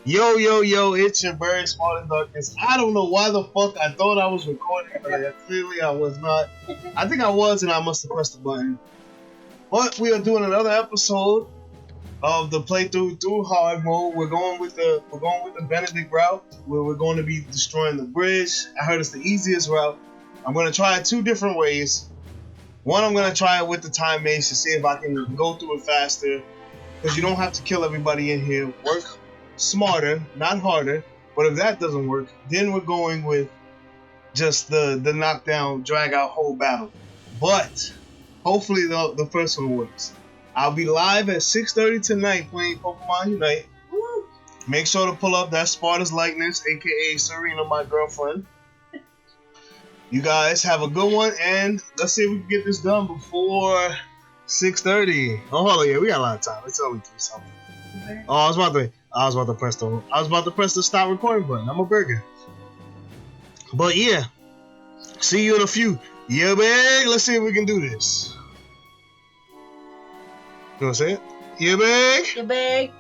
Yo, yo, yo, it's your bird, Smart in Darkness. I don't know why the fuck I thought I was recording, but clearly I was not. I think I was, and I must have pressed the button. But we are doing another episode of the playthrough through hard mode. We're going with the Benedict route, where we're going to be destroying the bridge. I heard it's the easiest route. I'm going to try it two different ways. One, I'm going to try it with the time maze to see if I can go through it faster, because you don't have to kill everybody in here. Work smarter, not harder. But if that doesn't work, then we're going with just the knockdown, drag out whole battle. But hopefully the first one works. I'll be live at 6:30 tonight playing Pokemon Unite. Make sure to pull up that Sparta's likeness, aka Serena, my girlfriend. You guys have a good one, and let's see if we can get this done before 6:30. Oh, hold on, yeah, we got a lot of time. It's only 3 something. Oh, I was about to press the stop recording button. I'm a burger. But yeah, see you in a few. Yeah, big. Let's see if we can do this. You wanna say it? Yeah, big. You're big.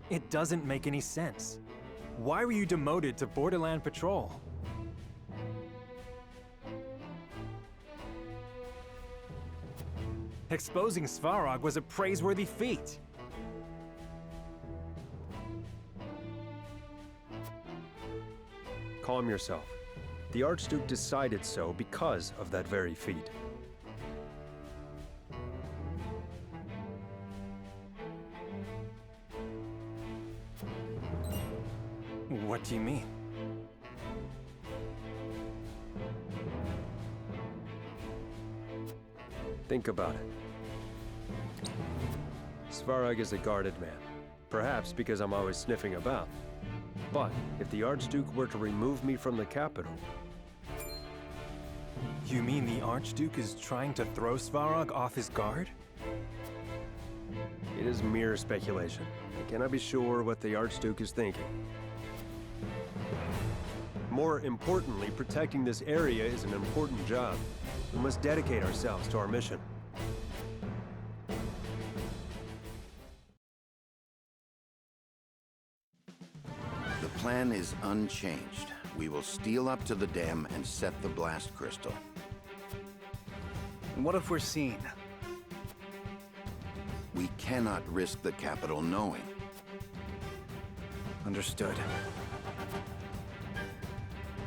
It doesn't make any sense. Why were you demoted to Borderland Patrol? Exposing Svarog was a praiseworthy feat. Calm yourself. The Archduke decided so because of that very feat. What do you mean? Think about it. Svarog is a guarded man. Perhaps because I'm always sniffing about. But if the Archduke were to remove me from the capital... You mean the Archduke is trying to throw Svarog off his guard? It is mere speculation. I cannot be sure what the Archduke is thinking. More importantly, protecting this area is an important job. We must dedicate ourselves to our mission. The plan is unchanged. We will steal up to the dam and set the blast crystal. What if we're seen? We cannot risk the capital knowing. Understood.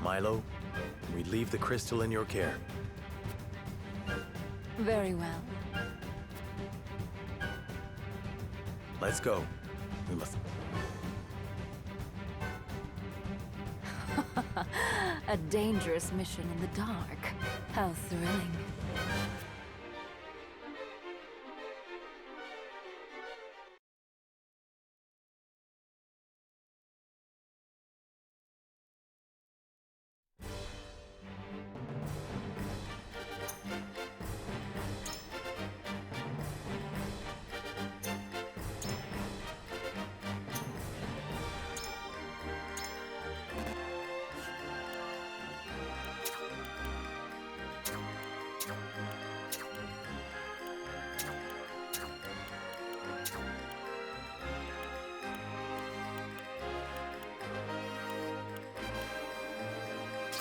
Milo, we leave the crystal in your care. Very well. Let's go. We must... A dangerous mission in the dark. How thrilling.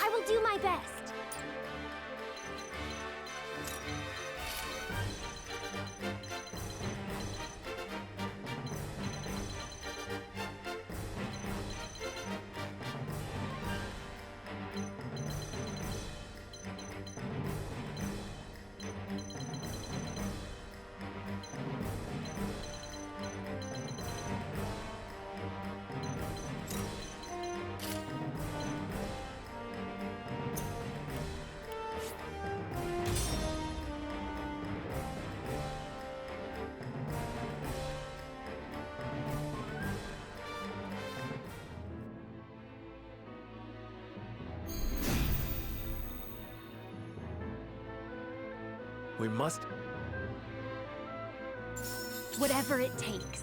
I will do my best. We must... Whatever it takes.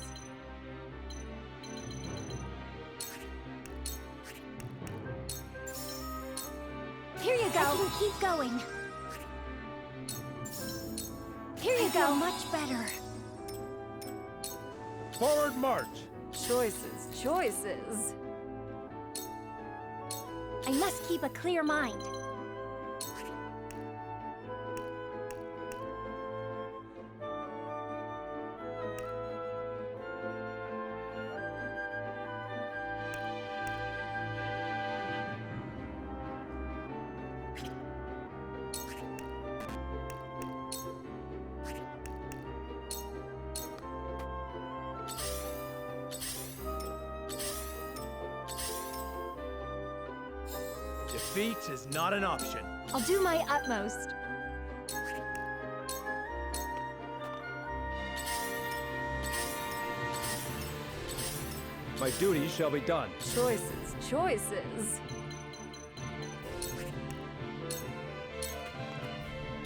Here you go. I can keep going. Here you go. Much better. Forward march! Choices, choices. I must keep a clear mind. Defeat is not an option. I'll do my utmost. My duty shall be done. Choices, choices.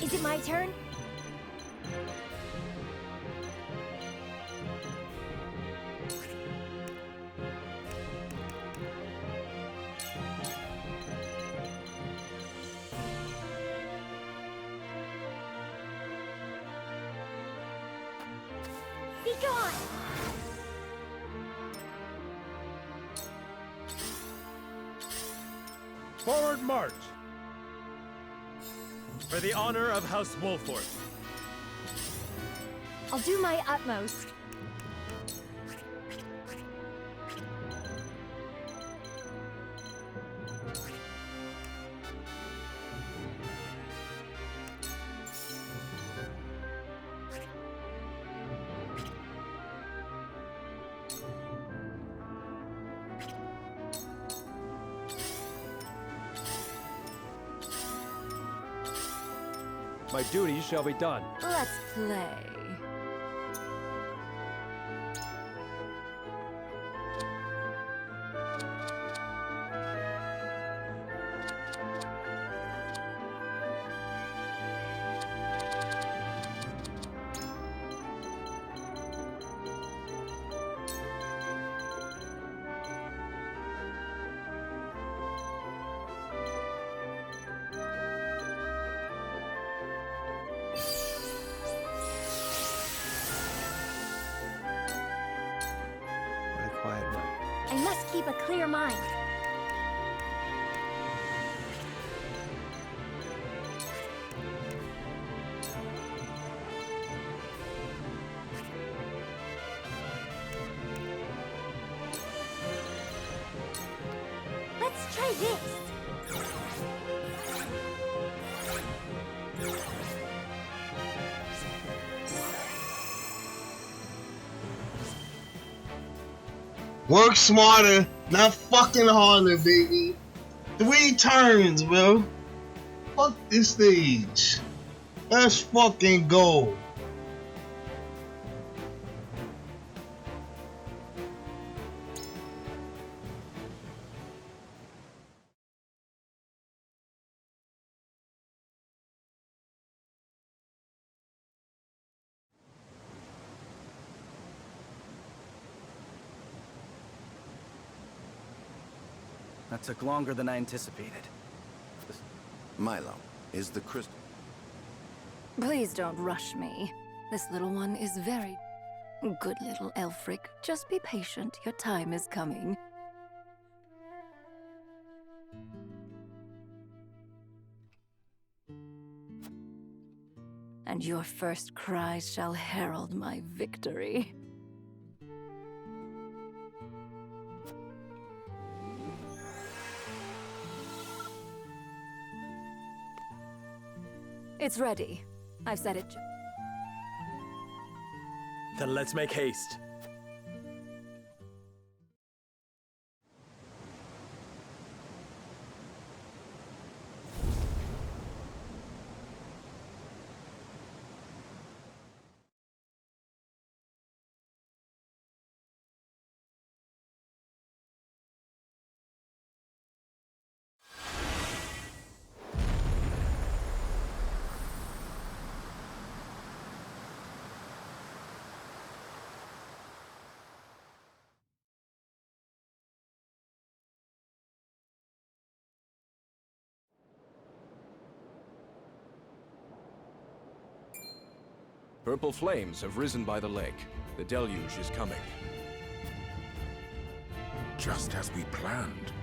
Is it my turn? Be gone! Forward march! For the honor of House Wolford. I'll do my utmost. My duty shall be done. Let's play. Quiet night. I must keep a clear mind. Let's try this. Work smarter, not fucking harder, baby. 3 turns, bro. Fuck this stage. Let's fucking go. That took longer than I anticipated. Milo, is the crystal... Please don't rush me. This little one is very good, little Elfric. Just be patient. Your time is coming. And your first cries shall herald my victory. It's ready. I've said it. Then let's make haste. Purple flames have risen by the lake. The deluge is coming. Just as we planned.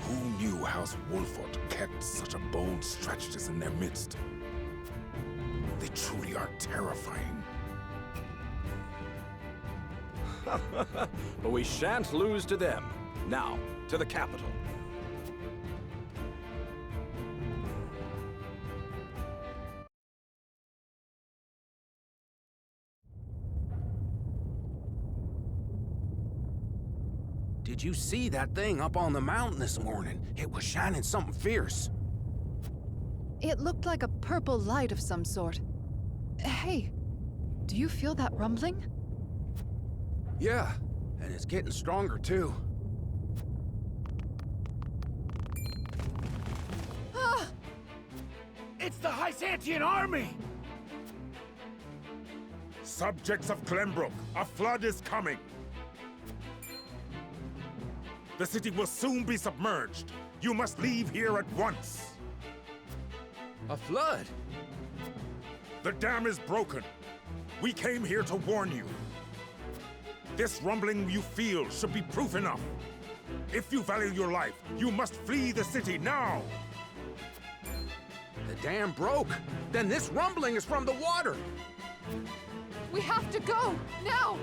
Who knew House Wolford kept such a bold strategist in their midst? They truly are terrifying. But we shan't lose to them. Now, to the capital. Did you see that thing up on the mountain this morning? It was shining something fierce. It looked like a purple light of some sort. Hey, do you feel that rumbling? Yeah, and it's getting stronger too. Ah! It's the Hysantian army! Subjects of Glenbrook, a flood is coming. The city will soon be submerged. You must leave here at once. A flood? The dam is broken. We came here to warn you. This rumbling you feel should be proof enough. If you value your life, you must flee the city now! The dam broke! Then this rumbling is from the water! We have to go! Now!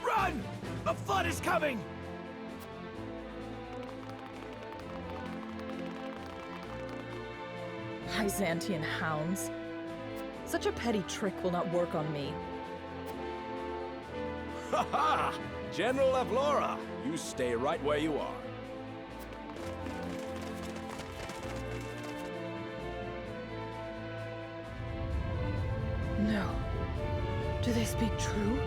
Run! The flood is coming! Byzantian hounds. Such a petty trick will not work on me. Ha ha! General Avlora, you stay right where you are. No. Do they speak true?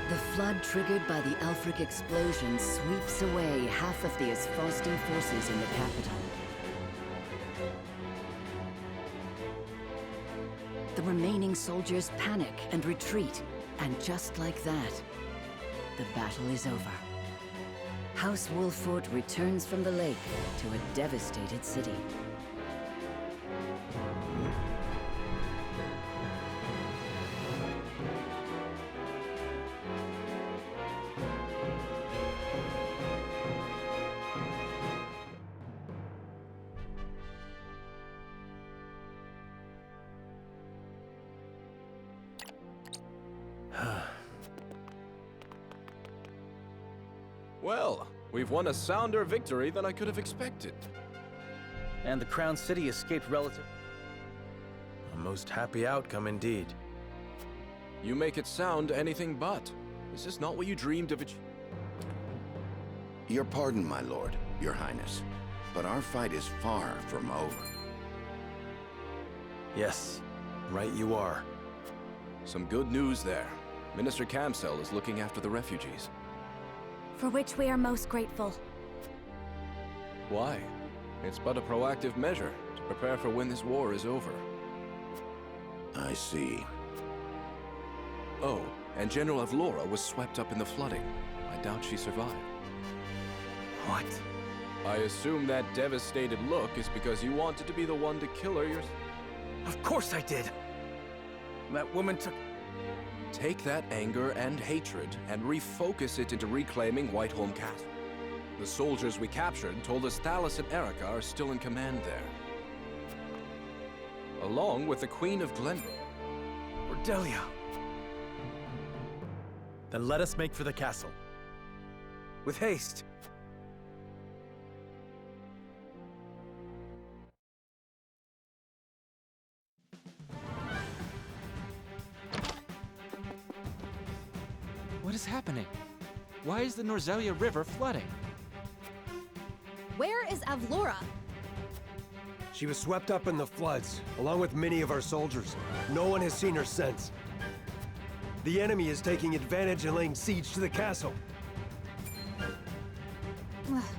The flood triggered by the Aelfric explosion sweeps away half of the Asfosti forces in the capital. The remaining soldiers panic and retreat, and just like that, the battle is over. House Wolffort returns from the lake to a devastated city. Well, we've won a sounder victory than I could have expected. And the Crown City escaped relative. A most happy outcome indeed. You make it sound anything but. This is not what you dreamed of. Your pardon, my lord, your highness, but our fight is far from over. Yes, right you are. Some good news there. Minister Kamsel is looking after the refugees. For which we are most grateful. Why? It's but a proactive measure to prepare for when this war is over. I see. Oh, and General Avlora was swept up in the flooding. I doubt she survived. What? I assume that devastated look is because you wanted to be the one to kill her yourself. Of course I did! That woman took... Take that anger and hatred and refocus it into reclaiming Whiteholm Castle. The soldiers we captured told us Thalas and Erica are still in command there. Along with the Queen of Glenbrook. Cordelia! Then let us make for the castle. With haste. What is happening? Why is the Norzelia River flooding? Where is Avlora? She was swept up in the floods, along with many of our soldiers. No one has seen her since. The enemy is taking advantage and laying siege to the castle.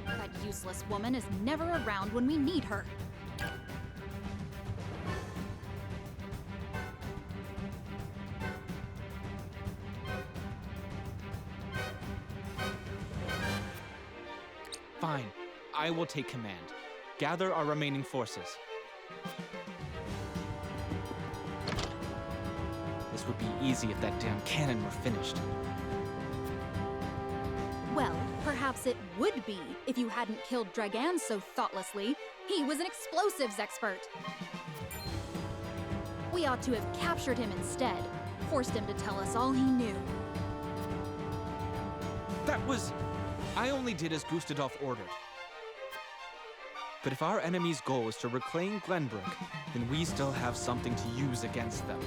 That useless woman is never around when we need her. Fine. I will take command. Gather our remaining forces. This would be easy if that damn cannon were finished. Well, perhaps it would be if you hadn't killed Dragan so thoughtlessly. He was an explosives expert. We ought to have captured him instead. Forced him to tell us all he knew. That was... I only did as Gustadolf ordered. But if our enemy's goal is to reclaim Glenbrook, then we still have something to use against them.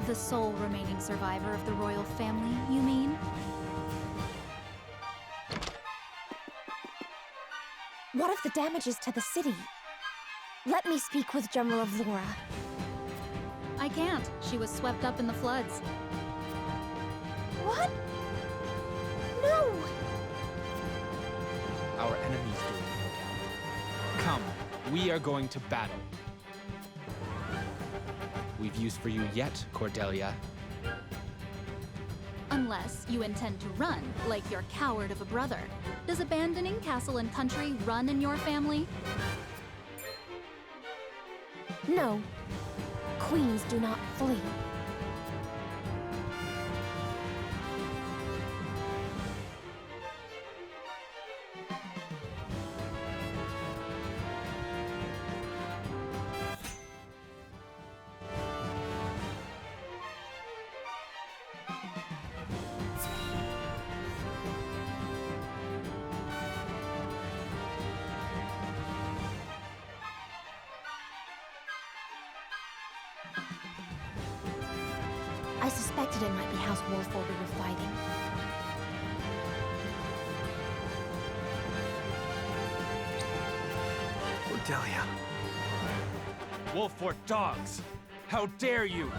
The sole remaining survivor of the royal family, you mean? What if the damage is to the city? Let me speak with General Avlora. I can't. She was swept up in the floods. What? No! Our enemy's doing it, no doubt. Come, we are going to battle. We've used for you yet, Cordelia. Unless you intend to run, like your coward of a brother. Does abandoning castle and country run in your family? No. Queens do not flee. I suspected it might be House Wolford we were fighting. Cordelia. Wolford dogs! How dare you!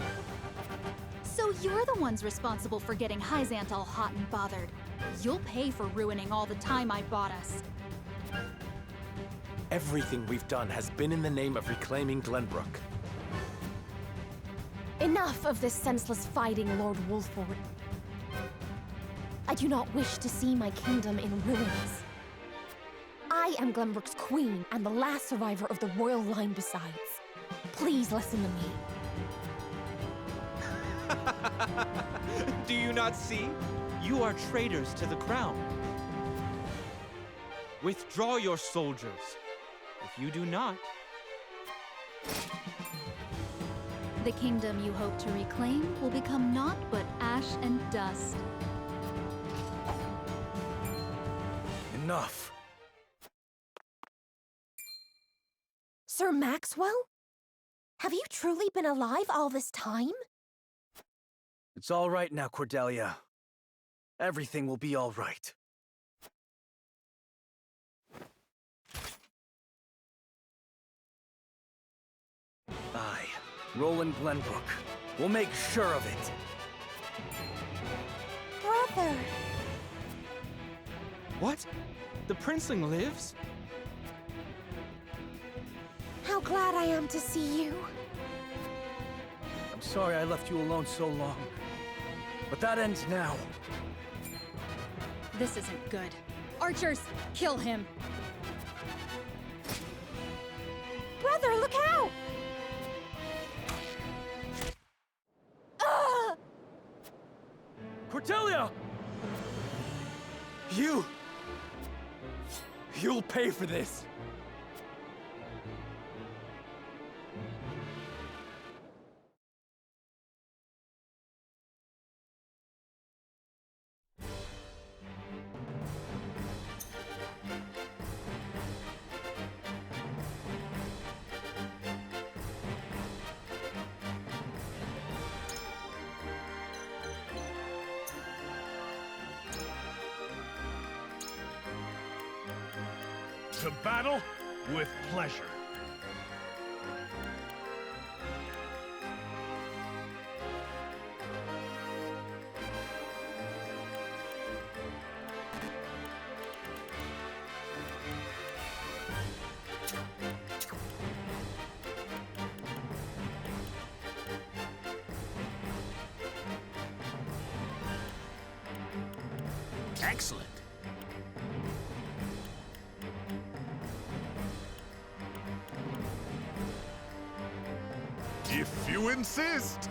So you're the ones responsible for getting Hyzant all hot and bothered. You'll pay for ruining all the time I bought us. Everything we've done has been in the name of reclaiming Glenbrook. Enough of this senseless fighting, Lord Wolford. I do not wish to see my kingdom in ruins. I am Glenbrook's queen and the last survivor of the royal line besides. Please listen to me. Do you not see? You are traitors to the crown. Withdraw your soldiers. If you do not... The kingdom you hope to reclaim will become naught but ash and dust. Enough. Sir Maxwell? Have you truly been alive all this time? It's all right now, Cordelia. Everything will be all right. I, Roland Glenbrook, will make sure of it. Brother! What? The princeling lives? How glad I am to see you. I'm sorry I left you alone so long. But that ends now. This isn't good. Archers, kill him! Brother, look out! Cordelia! You'll pay for this. To battle with pleasure. Excellent. If you insist.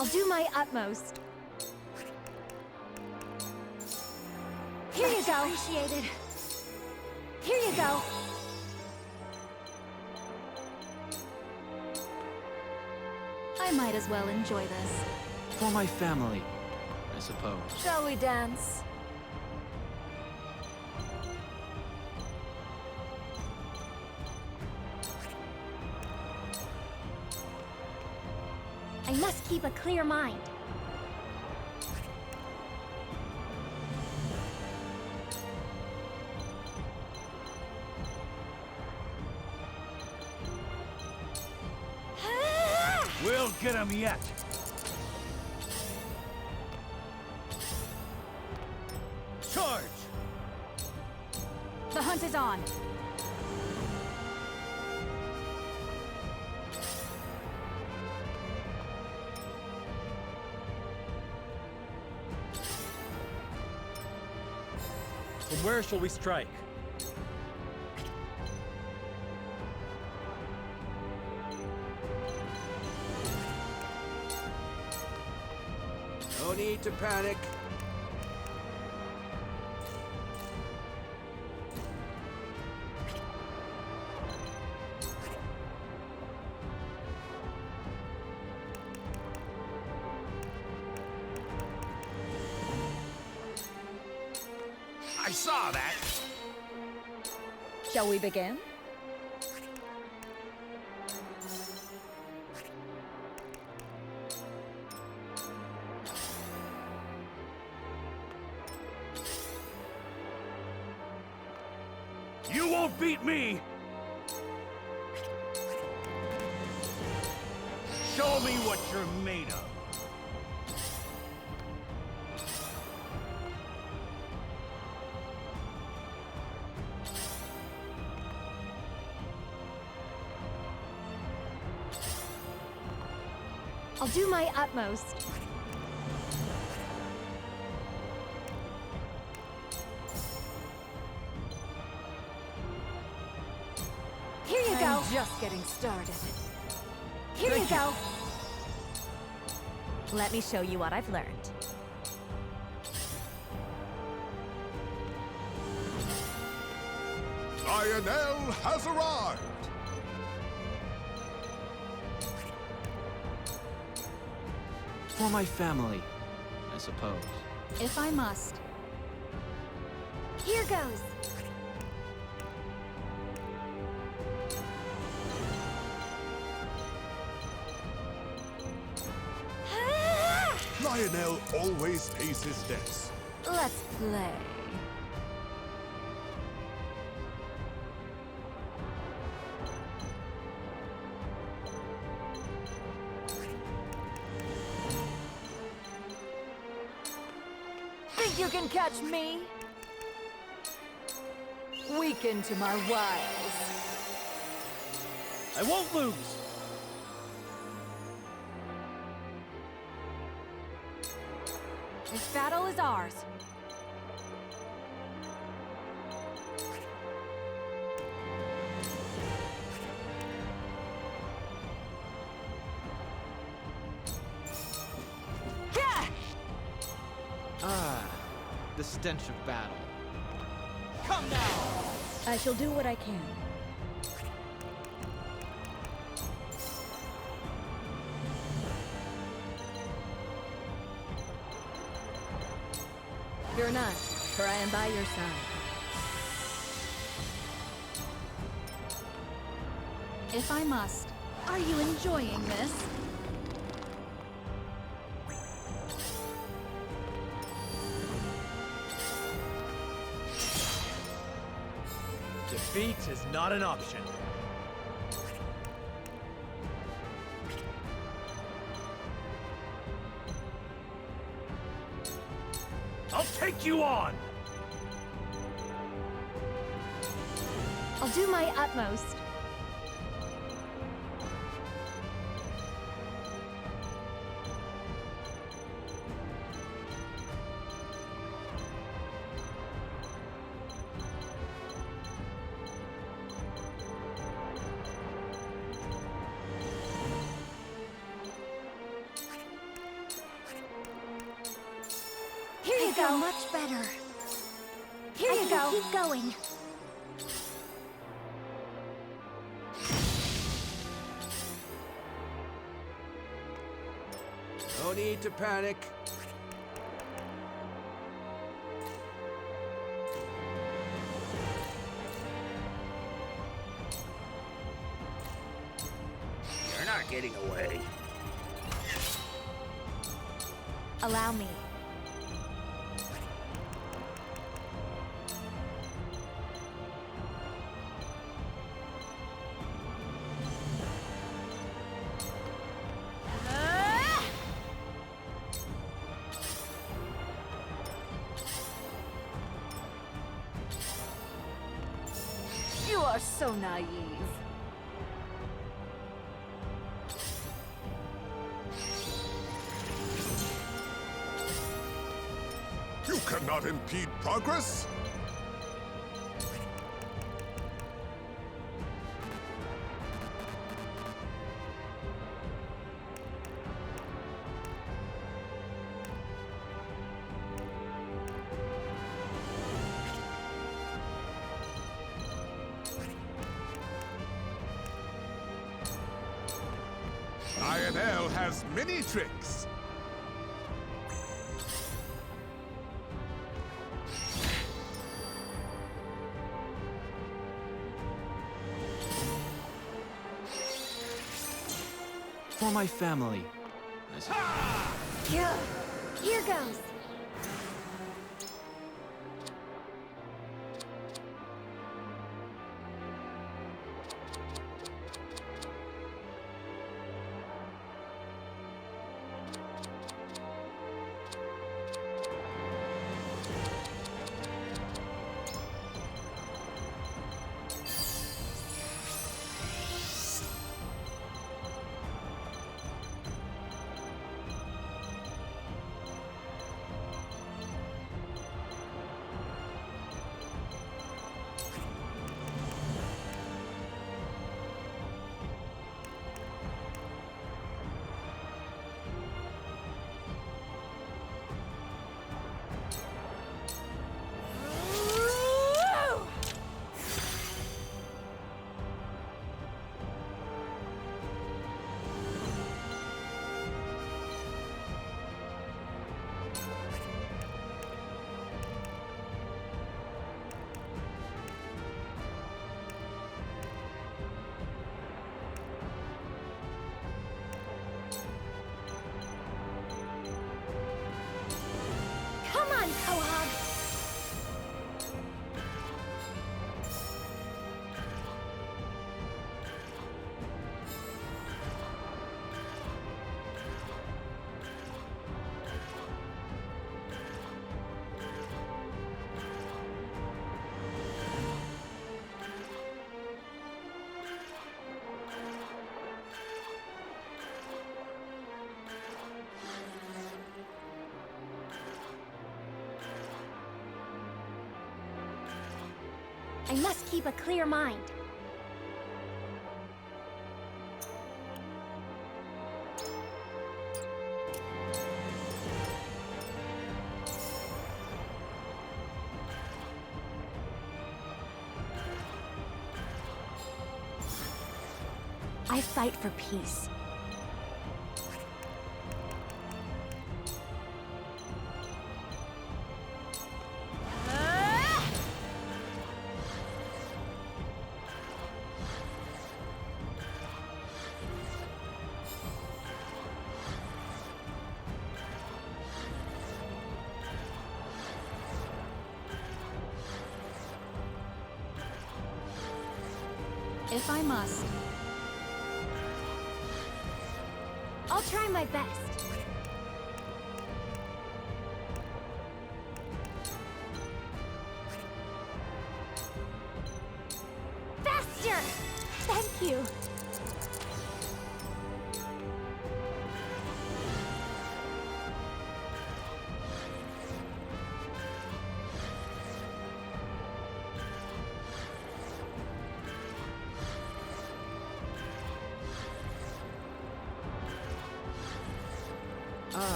I'll do my utmost. Here you go. Appreciate it. Here you go. I might as well enjoy this. For my family, I suppose. Shall we dance? I must keep a clear mind. We'll get him yet. Charge! The hunt is on. From where shall we strike? No need to panic. I saw that. Shall we begin? You won't beat me! Show me what you're made of. I'll do my utmost. Here you go. I'm just getting started. Here you go. Let me show you what I've learned. Lionel has arrived! For my family, I suppose. If I must. Here goes. Lionel always pays his debts. Let's play. Think you can catch me? Weaken to my wiles. I won't lose! This battle is ours. Ah, the stench of battle. Come now! I shall do what I can. Fear not, for I am by your side. If I must. Are you enjoying this? Defeat is not an option. I'll take you on! I'll do my utmost. you go. Much better. Here you go. Keep going. No need to panic. You're not getting away. Allow me. You are so naive. You cannot impede progress! Lionel has many tricks. For my family. Here goes. Come on, Quahog! I must keep a clear mind. I fight for peace. If I must. I'll try my best. Faster! Thank you.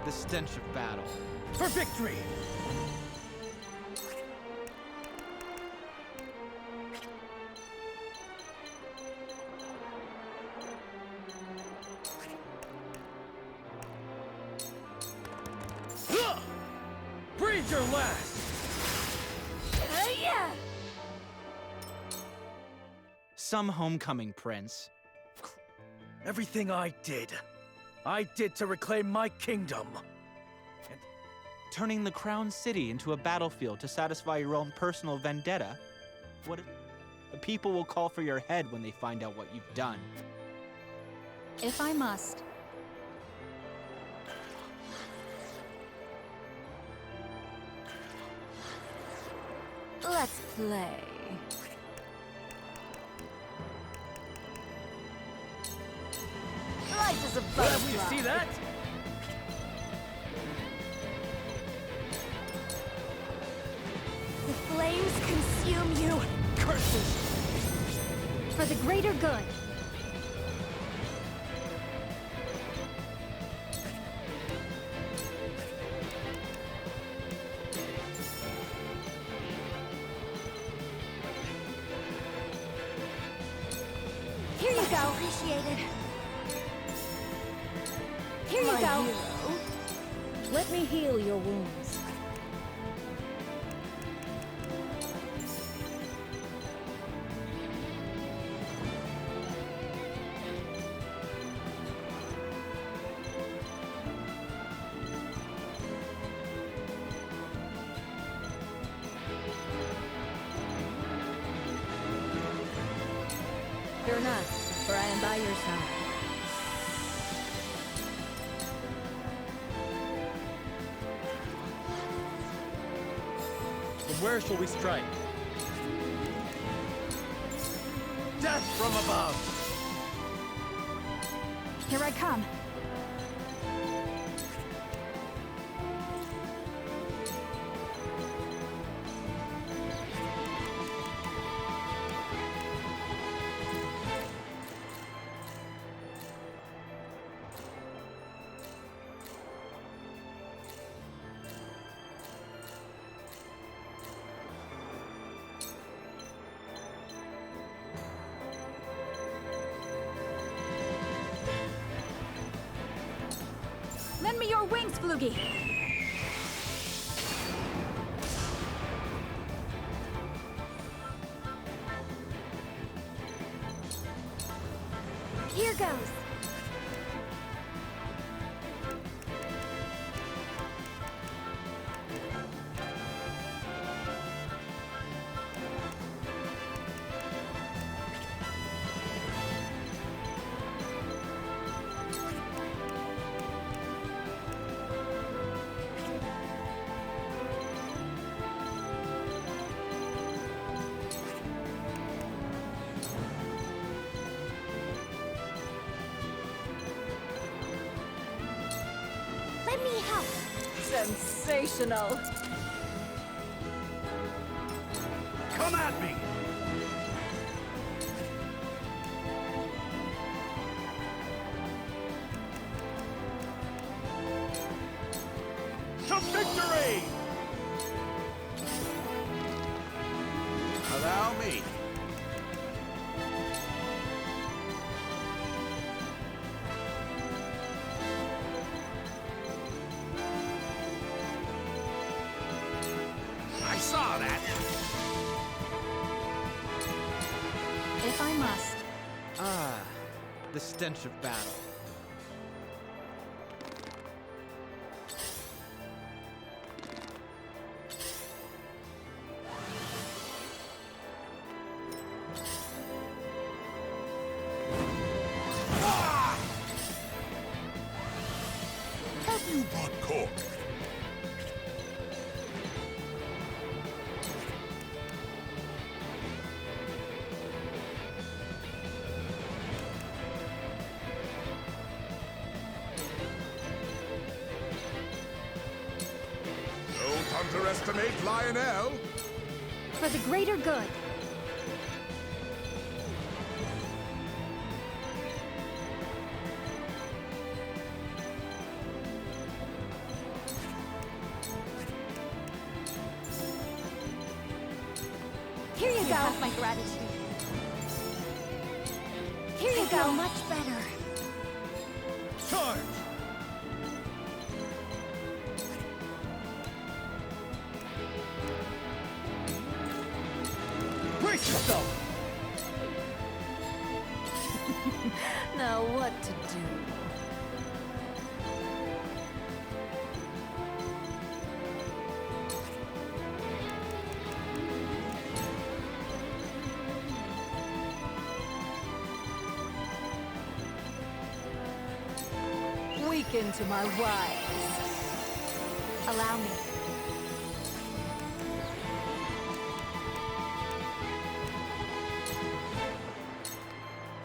the stench of battle. For victory! Breathe your last! Yeah! Some homecoming, Prince. Everything I did to reclaim my kingdom. And turning the Crown City into a battlefield to satisfy your own personal vendetta. What if the people will call for your head when they find out what you've done? If I must. Let's play. Light as a butterfly. Well, you see that? The flames consume you. Curses! For the greater good. Here you go. Appreciate it. Here you go. Hero. Let me heal your wounds. Fear not, for I am by your side. From where shall we strike? Death from above! Here I come. Lend me your wings, Floogie! Here goes. Let me help. Sensational. Come at me! To victory! Allow me. I saw that. If I must. Ah, the stench of battle. Have you brought cork? Don't underestimate Lionel. For the greater good. Here you go. Have my gratitude. Here you go. Much better. Charge! Brace yourself! Now what to do? Weaken to my wiles. Allow me.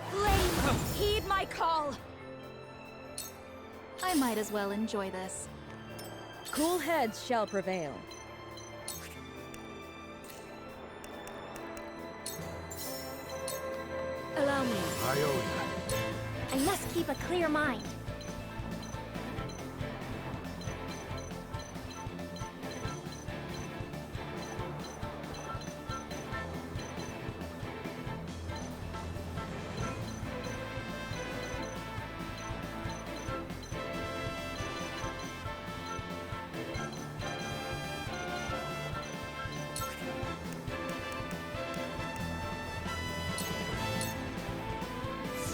Flame, heed my call. I might as well enjoy this. Cool heads shall prevail. Allow me. Ionia. I must keep a clear mind.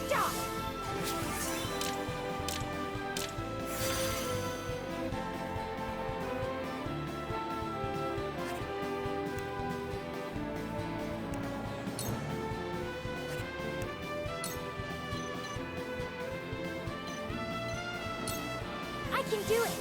Stop! I can do it!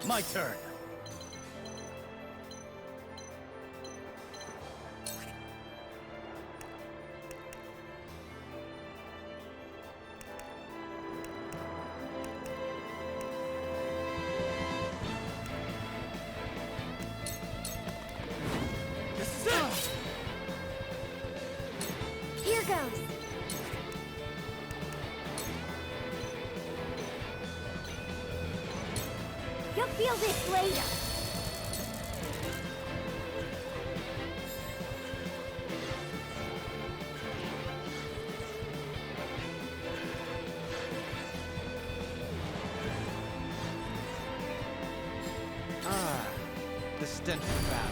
My turn. Here goes! You'll feel this later! Ah, the stench of battle.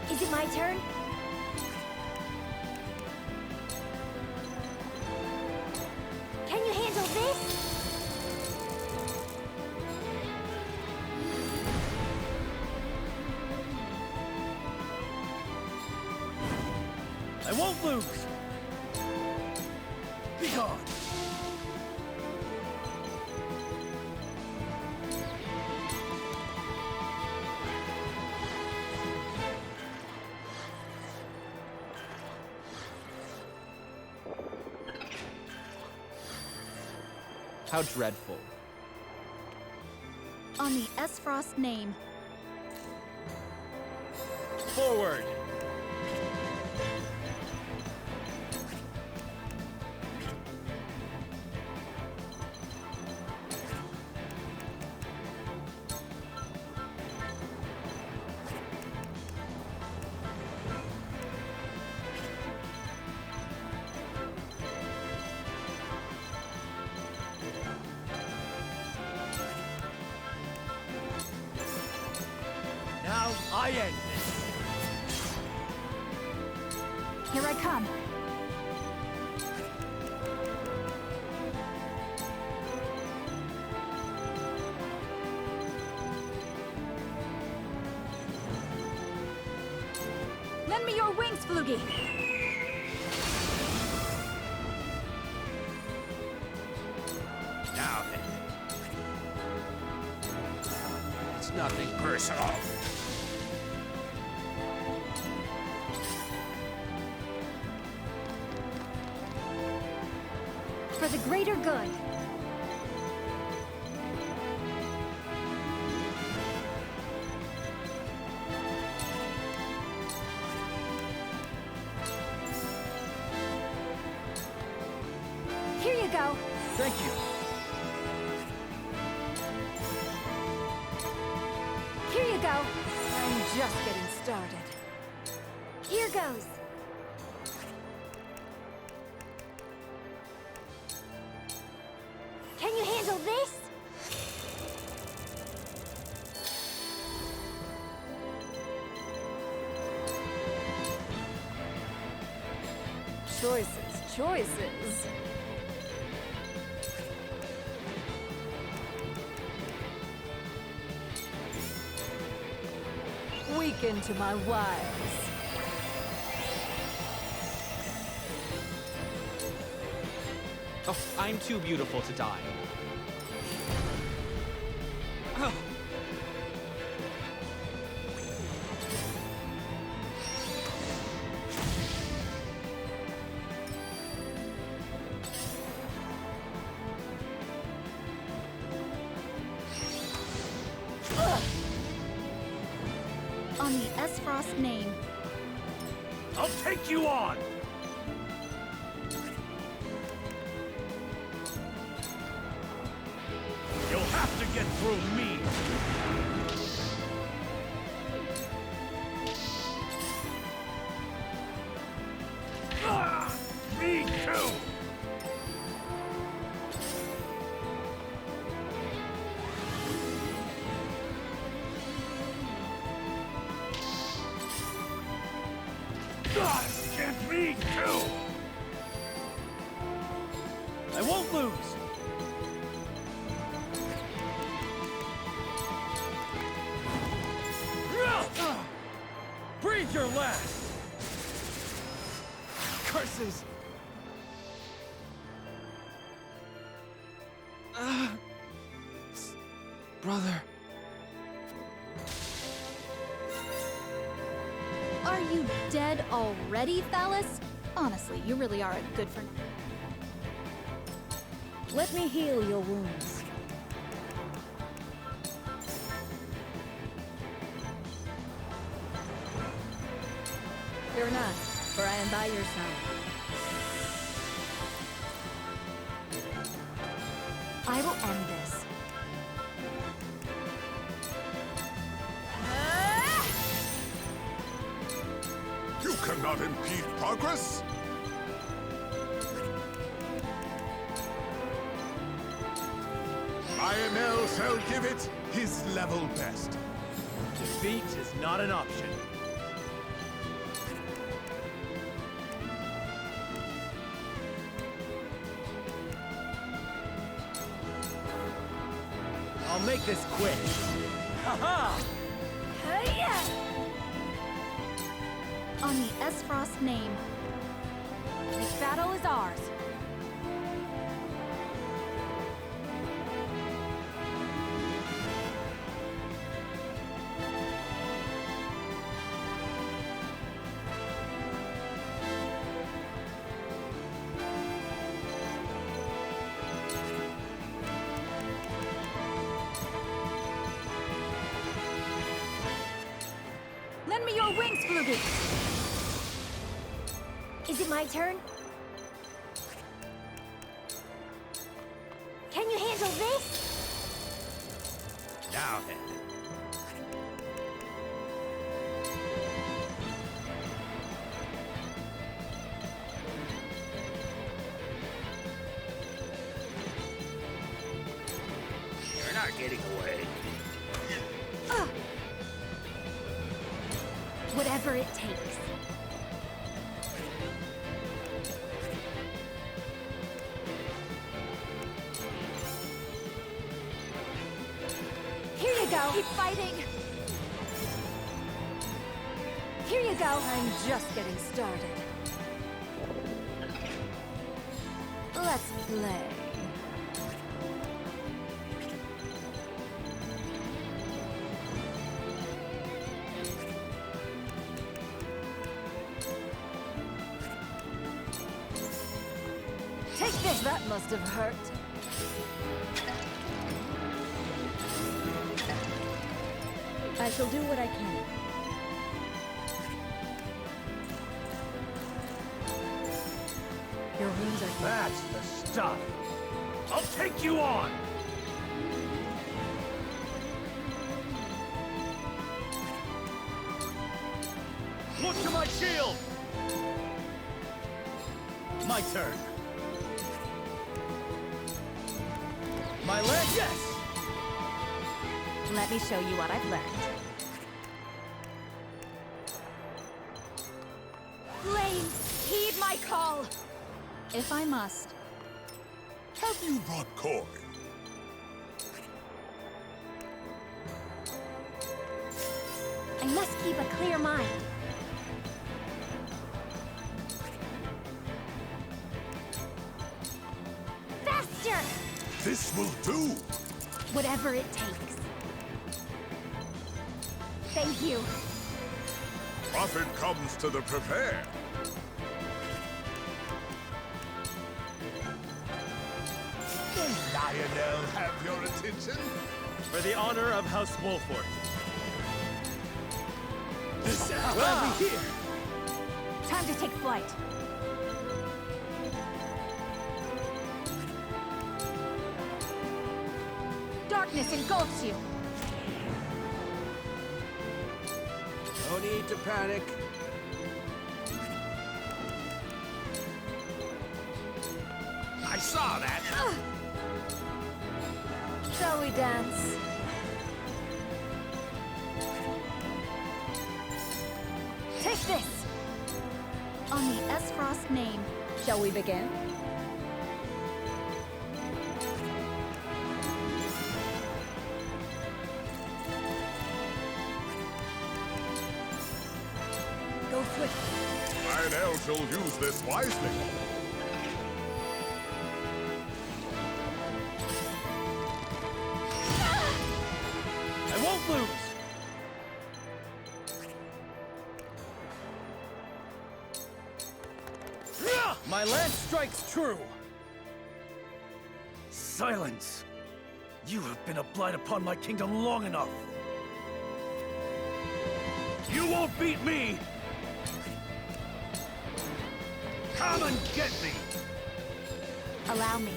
Is it my turn? Can you handle this? I won't lose! Be gone! How dreadful. On the Esfrost name. Forward! Now now, I end this. Here I come. Lend me your wings, Flugy. Now then. It's nothing personal. For the greater good. Here you go. Thank you. Here you go. I'm just getting started. Here goes. Can you handle this? Choices. Weaken to my wiles. Oh, I'm too beautiful to die. Oh. On the Esfrost name. I'll take you on! You'll have to get through me! Me too! Can't me too! I won't lose! Breathe your last! Curses! Brother. Are you dead already, Thallus? Honestly, you really are a good friend. Let me heal your wounds. Fear not, for I am by your side. I will end this. You cannot impede progress! IML shall give it his level best. Defeat is not an option. I'll make this quick. Ha-ha! On the Esfrost name. This battle is ours. Lend me your wings, Flugy! Is it my turn? Can you handle this? Now then. You're not getting away. Whatever it takes. Here you go. Keep fighting. Here you go. I'm just getting started. Let's play. Take this! That must have hurt. I shall do what I can. Your wounds are... That's the stuff! I'll take you on! Look to my shield! My turn. My leg, yes! Let me show you what I've learned. Flames, heed my call! If I must. Have you brought Corey? I must keep a clear mind. Faster! This will do! Whatever it takes. Thank you. Profit comes to the prepared. Does Lionel have your attention? For the honor of House Wolford. This I'll be here! Time to take flight. Darkness engulfs you. No need to panic. I saw that. Shall we dance? Take this! On the Esfrost name. Shall we begin? Go swiftly. Lionel shall use this wisely. I won't lose! My lance strikes true! Silence! You have been a blight upon my kingdom long enough! You won't beat me! Come and get me! Allow me.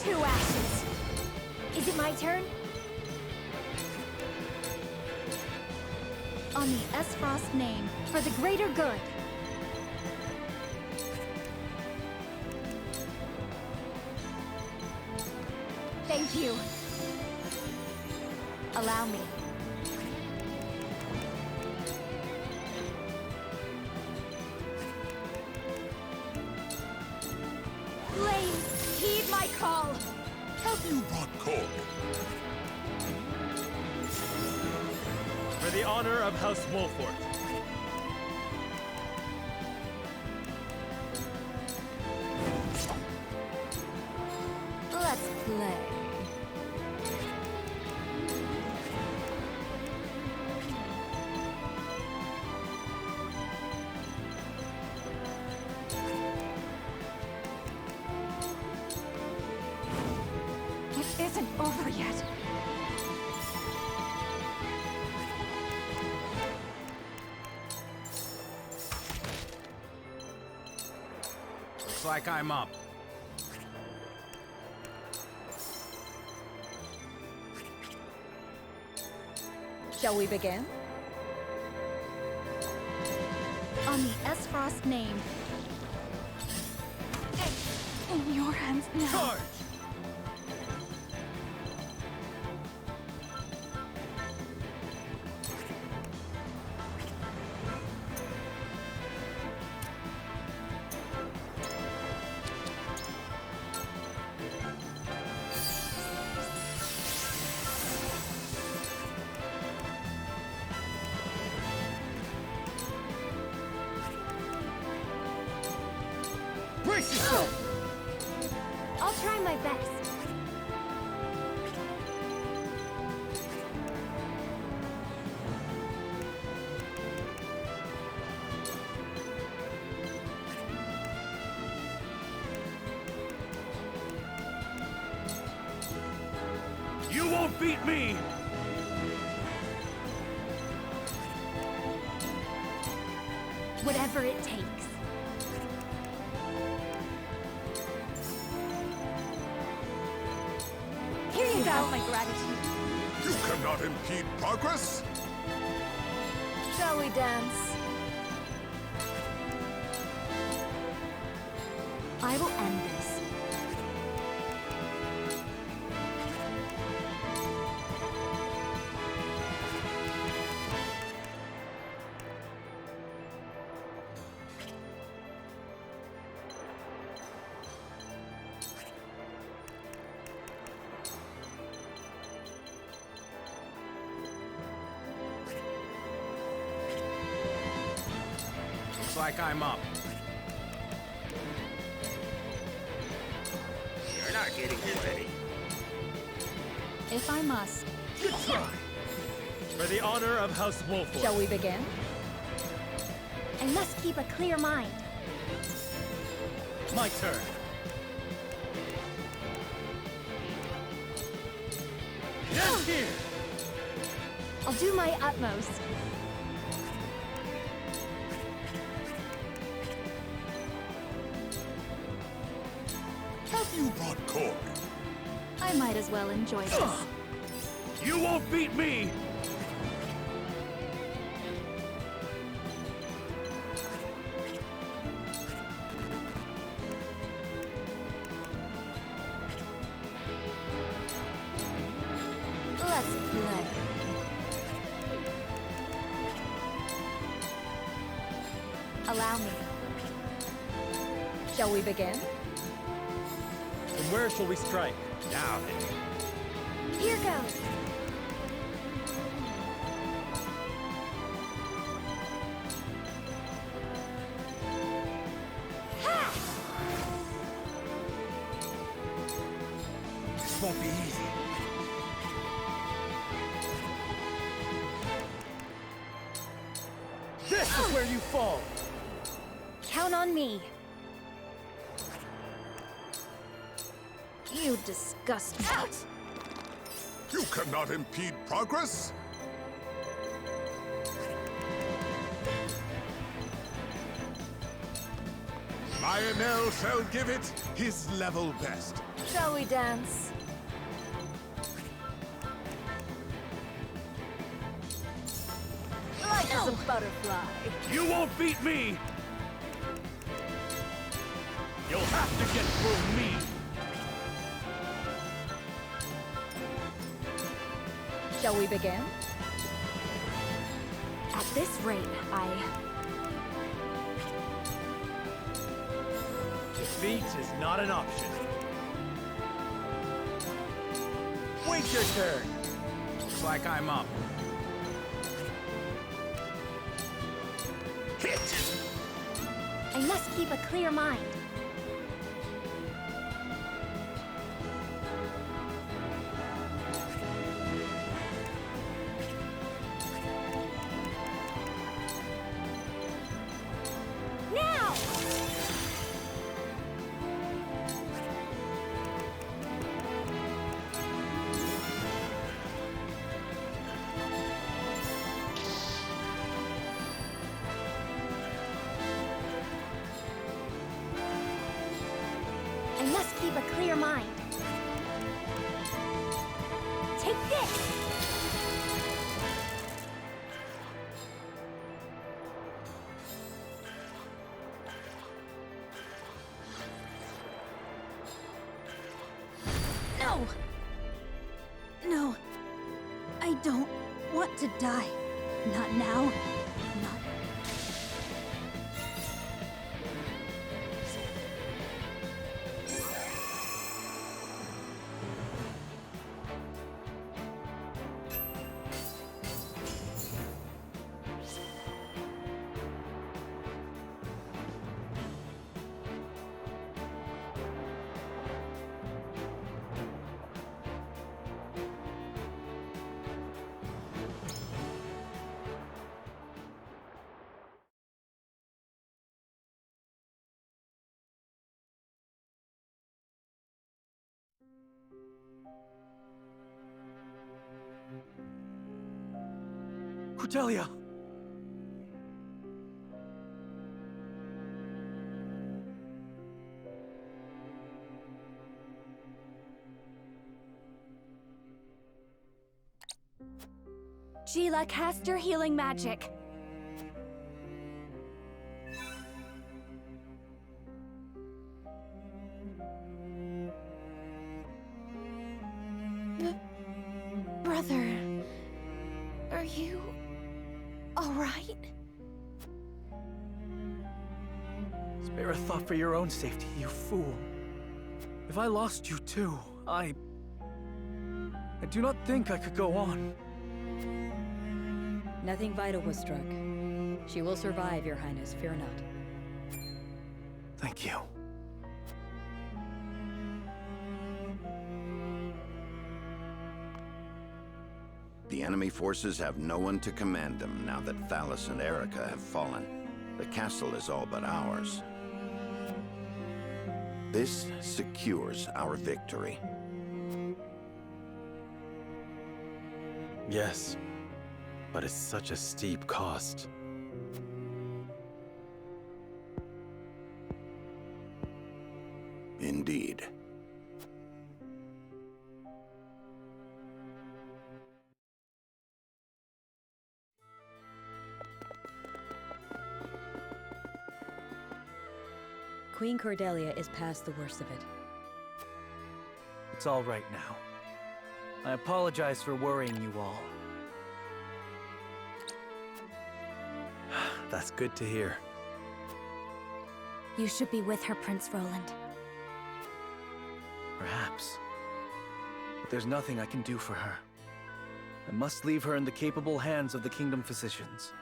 Two ashes. Is it my turn? On the Esfrost name. For the greater good. Thank you. Allow me. Flames, heed my call. Have you brought Corey? For the honor of House Wolford. Let's play. It isn't over yet. Looks like I'm up. Shall we begin? On on the Esfrost name. In your hands now. Charge! Brace yourself! I'll try my best. You won't beat me! Whatever it takes. Here you go. My gratitude. You cannot impede progress? Shall we dance? I will end this. Looks like I'm up. You're not getting ready. If I must. Good try! For the honor of House Wolford. Shall we begin? I must keep a clear mind. My turn. Yes, here! I'll do my utmost. Have you brought Corby? I might as well enjoy this. You won't beat me! Let's play. Allow me. Shall we begin? And where shall we strike? Now then. Here goes. This won't be easy. This is where you fall! Count on me. You disgust me. You cannot impede progress? Lionel shall give it his level best. Shall we dance? Light as a butterfly. You won't beat me! You'll have to get through me! Shall we begin? At this rate, Defeat is not an option. Wait your turn! Looks like I'm up. Hit! I must keep a clear mind. Now! I must keep a clear mind. Take this! don't want to die. Not now. Not... Cordelia! Gila, cast your healing magic. Brother, are you all right? Spare a thought for your own safety, you fool. If I lost you too, I do not think I could go on. Nothing vital was struck. She will survive, Your Highness, fear not. Thank you. The enemy forces have no one to command them now that Thallus and Erica have fallen. The castle is all but ours. This secures our victory. Yes, but it's such a steep cost. Indeed. Queen Cordelia is past the worst of it. It's all right now. I apologize for worrying you all. That's good to hear. You should be with her, Prince Roland. Perhaps. But there's nothing I can do for her. I must leave her in the capable hands of the Kingdom physicians.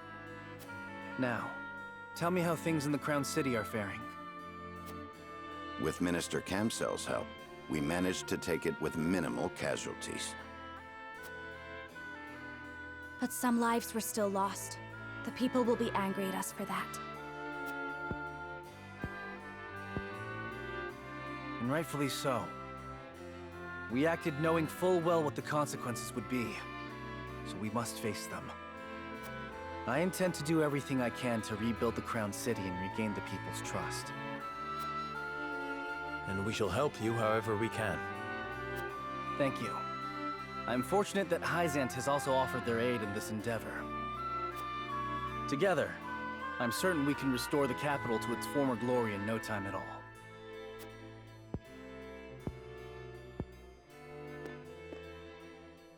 Now, tell me how things in the Crown City are faring. With Minister Kamsel's help, we managed to take it with minimal casualties. But some lives were still lost. The people will be angry at us for that. And rightfully so. We acted knowing full well what the consequences would be, so we must face them. I intend to do everything I can to rebuild the Crown City and regain the people's trust. And we shall help you however we can. Thank you. I'm fortunate that Hyzant has also offered their aid in this endeavor. Together, I'm certain we can restore the capital to its former glory in no time at all.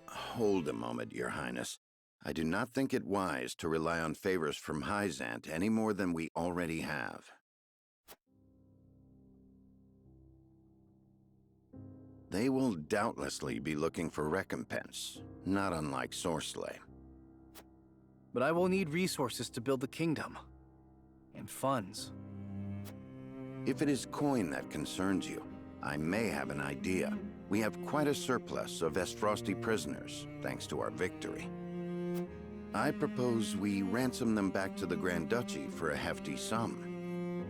Hold a moment, Your Highness. I do not think it wise to rely on favors from Hyzant any more than we already have. They will doubtlessly be looking for recompense, not unlike Sorcelet. But I will need resources to build the kingdom. And funds. If it is coin that concerns you, I may have an idea. We have quite a surplus of Estfrosti prisoners, thanks to our victory. I propose we ransom them back to the Grand Duchy for a hefty sum.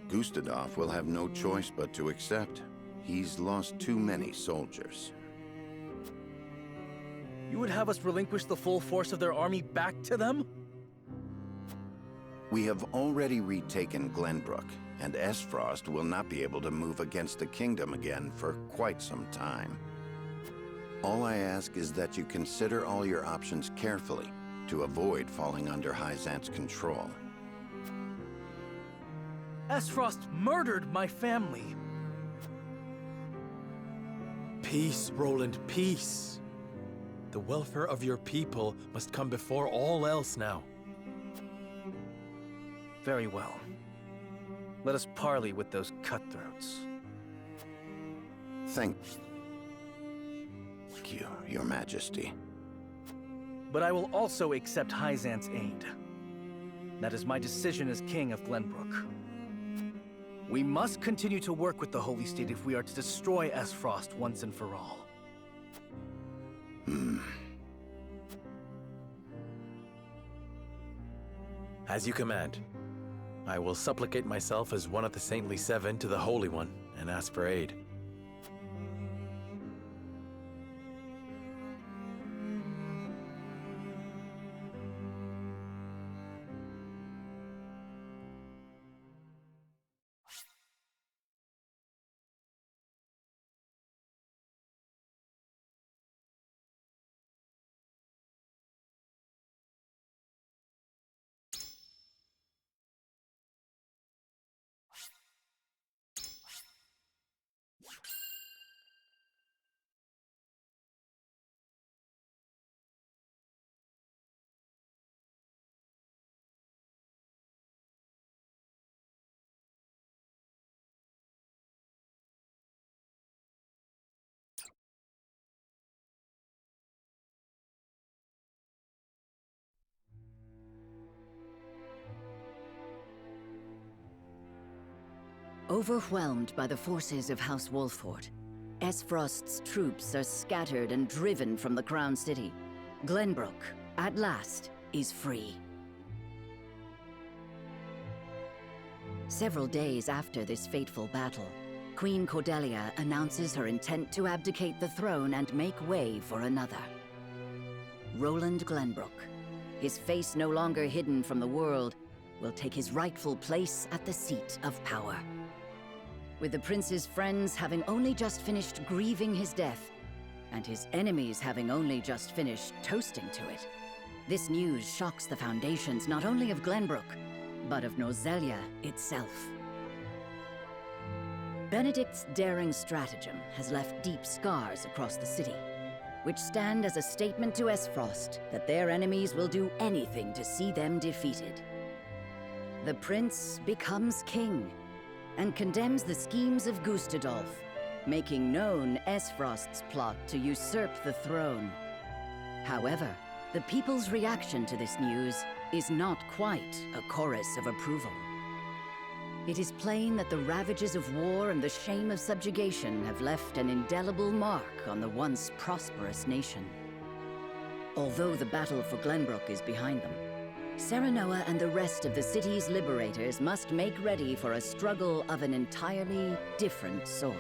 Gustadov will have no choice but to accept. He's lost too many soldiers. You would have us relinquish the full force of their army back to them? We have already retaken Glenbrook, and Estfrost will not be able to move against the kingdom again for quite some time. All I ask is that you consider all your options carefully to avoid falling under Hyzant's control. Estfrost murdered my family. Peace, Roland, peace. The welfare of your people must come before all else now. Very well. Let us parley with those cutthroats. Thank you, Your Majesty. But I will also accept Hyzant's aid. That is my decision as King of Glenbrook. We must continue to work with the Holy State if we are to destroy Esfrost once and for all. As you command. I will supplicate myself as one of the Saintly Seven to the Holy One and ask for aid. Overwhelmed by the forces of House Wolfort, Esfrost's troops are scattered and driven from the Crown City. Glenbrook, at last, is free. Several days after this fateful battle, Queen Cordelia announces her intent to abdicate the throne and make way for another. Roland Glenbrook, his face no longer hidden from the world, will take his rightful place at the seat of power. With the prince's friends having only just finished grieving his death, and his enemies having only just finished toasting to it, this news shocks the foundations not only of Glenbrook, but of Nozelia itself. Benedict's daring stratagem has left deep scars across the city, which stand as a statement to Esfrost that their enemies will do anything to see them defeated. The prince becomes king, and condemns the schemes of Gustadolf, making known Esfrost's plot to usurp the throne. However, the people's reaction to this news is not quite a chorus of approval. It is plain that the ravages of war and the shame of subjugation have left an indelible mark on the once prosperous nation. Although the battle for Glenbrook is behind them, Serenoa and the rest of the city's liberators must make ready for a struggle of an entirely different sort.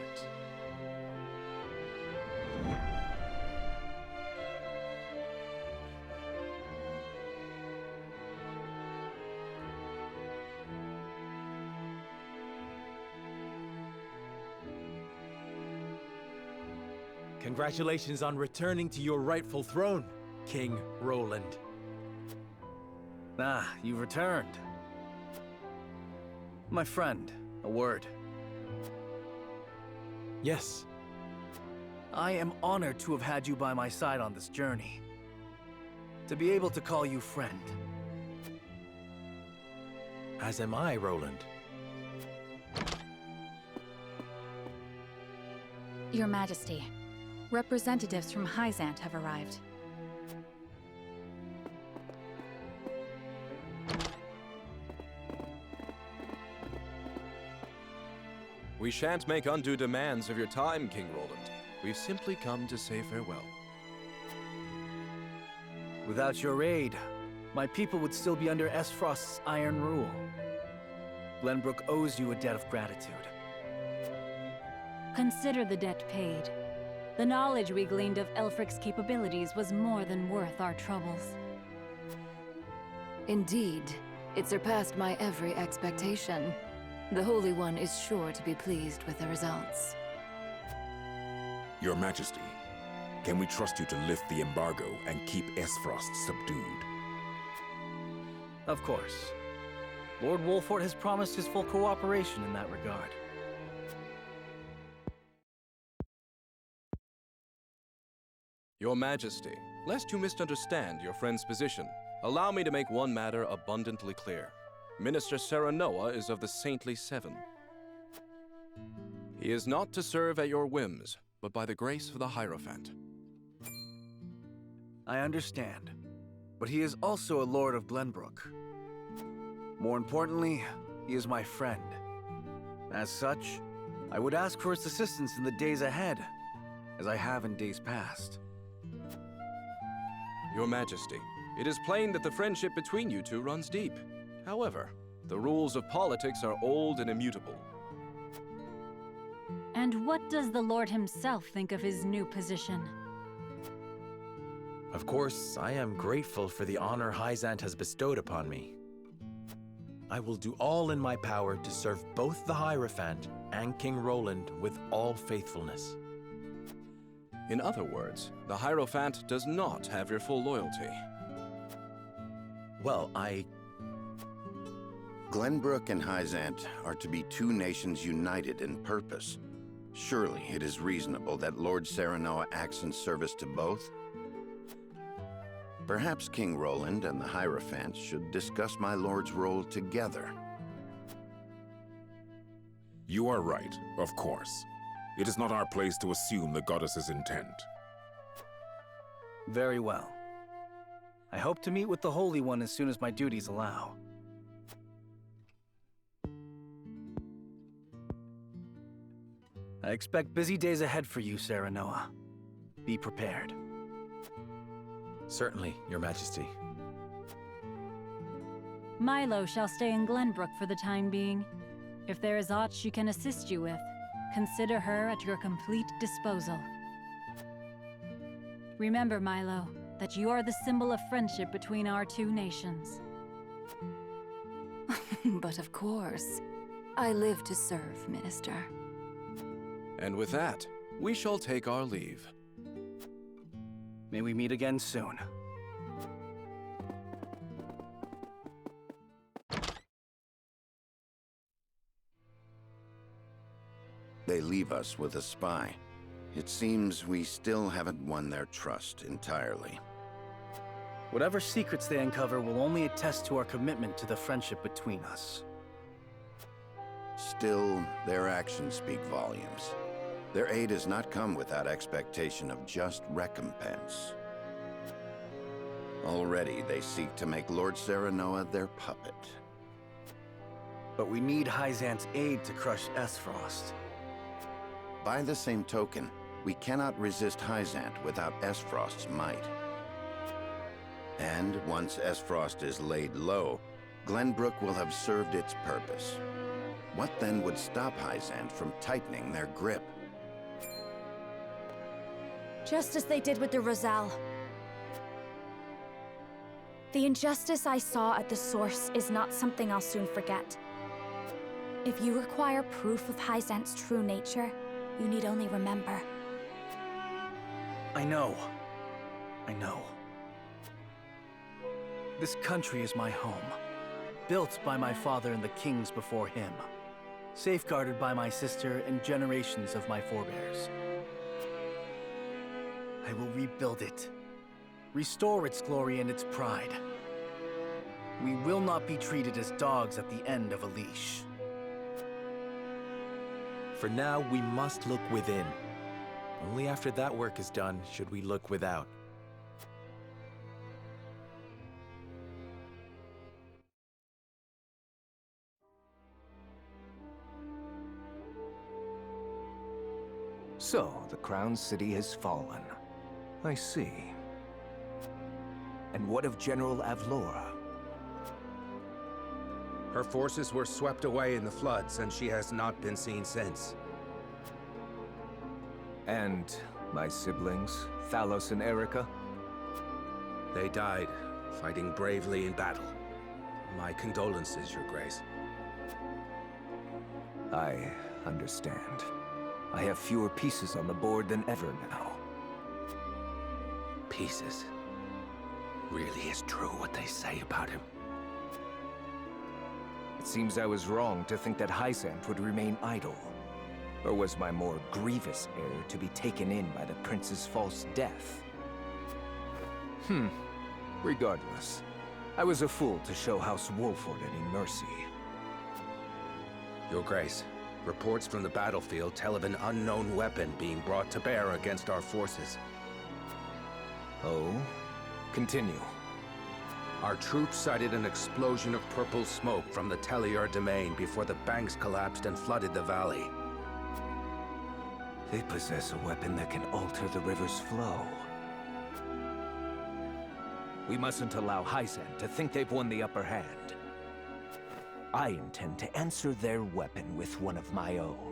Congratulations on returning to your rightful throne, King Roland. Ah, you returned. My friend, a word. Yes. I am honored to have had you by my side on this journey. To be able to call you friend. As am I, Roland. Your Majesty, representatives from Hyzant have arrived. We shan't make undue demands of your time, King Roland. We've simply come to say farewell. Without your aid, my people would still be under Esfrost's iron rule. Glenbrook owes you a debt of gratitude. Consider the debt paid. The knowledge we gleaned of Aelfric's capabilities was more than worth our troubles. Indeed, it surpassed my every expectation. The Holy One is sure to be pleased with the results. Your Majesty, can we trust you to lift the embargo and keep Esfrost subdued? Of course. Lord Wolfort has promised his full cooperation in that regard. Your Majesty, Lest you misunderstand your friend's position, allow me to make one matter abundantly clear. Minister Serenoa is of the Saintly Seven. He is not to serve at your whims, but by the grace of the Hierophant. I understand, but he is also a Lord of Glenbrook. More importantly, he is my friend. As such, I would ask for his assistance in the days ahead, as I have in days past. Your Majesty, it is plain that the friendship between you two runs deep. However, the rules of politics are old and immutable. And what does the Lord himself think of his new position? Of course, I am grateful for the honor Hyzant has bestowed upon me. I will do all in my power to serve both the Hierophant and King Roland with all faithfulness. In other words, the Hierophant does not have your full loyalty. Well, Glenbrook and Hyzant are to be two nations united in purpose. Surely it is reasonable that Lord Serenoa acts in service to both? Perhaps King Roland and the Hierophant should discuss my lord's role together. You are right, of course. It is not our place to assume the goddess's intent. Very well. I hope to meet with the Holy One as soon as my duties allow. I expect busy days ahead for you, Serenoa. Be prepared. Certainly, Your Majesty. Milo shall stay in Glenbrook for the time being. If there is aught she can assist you with, consider her at your complete disposal. Remember, Milo, that you are the symbol of friendship between our two nations. But of course, I live to serve, Minister. And with that, we shall take our leave. May we meet again soon. They leave us with a spy. It seems we still haven't won their trust entirely. Whatever secrets they uncover will only attest to our commitment to the friendship between us. Still, their actions speak volumes. Their aid has not come without expectation of just recompense. Already they seek to make Lord Serenoa their puppet. But we need Hyzant's aid to crush Esfrost. By the same token, we cannot resist Hyzant without Esfrost's might. And once Esfrost is laid low, Glenbrook will have served its purpose. What then would stop Hyzant from tightening their grip? Just as they did with the Rosal. The injustice I saw at the source is not something I'll soon forget. If you require proof of Hyzant's true nature, you need only remember. I know. This country is my home. Built by my father and the kings before him. Safeguarded by my sister and generations of my forebears. I will rebuild it. Restore its glory and its pride. We will not be treated as dogs at the end of a leash. For now, we must look within. Only after that work is done should we look without. So, the Crown City has fallen. I see. And what of General Avlora? Her forces were swept away in the floods, and she has not been seen since. And my siblings, Thalos and Erica? They died, fighting bravely in battle. My condolences, Your Grace. I understand. I have fewer pieces on the board than ever now. Pieces? Really is true what they say about him? It seems I was wrong to think that Hyzant would remain idle. Or was my more grievous error to be taken in by the prince's false death? Regardless, I was a fool to show House Wolford any mercy. Your Grace, reports from the battlefield tell of an unknown weapon being brought to bear against our forces. Oh? Continue. Our troops sighted an explosion of purple smoke from the Tellier domain before the banks collapsed and flooded the valley. They possess a weapon that can alter the river's flow. We mustn't allow Hyzan to think they've won the upper hand. I intend to answer their weapon with one of my own.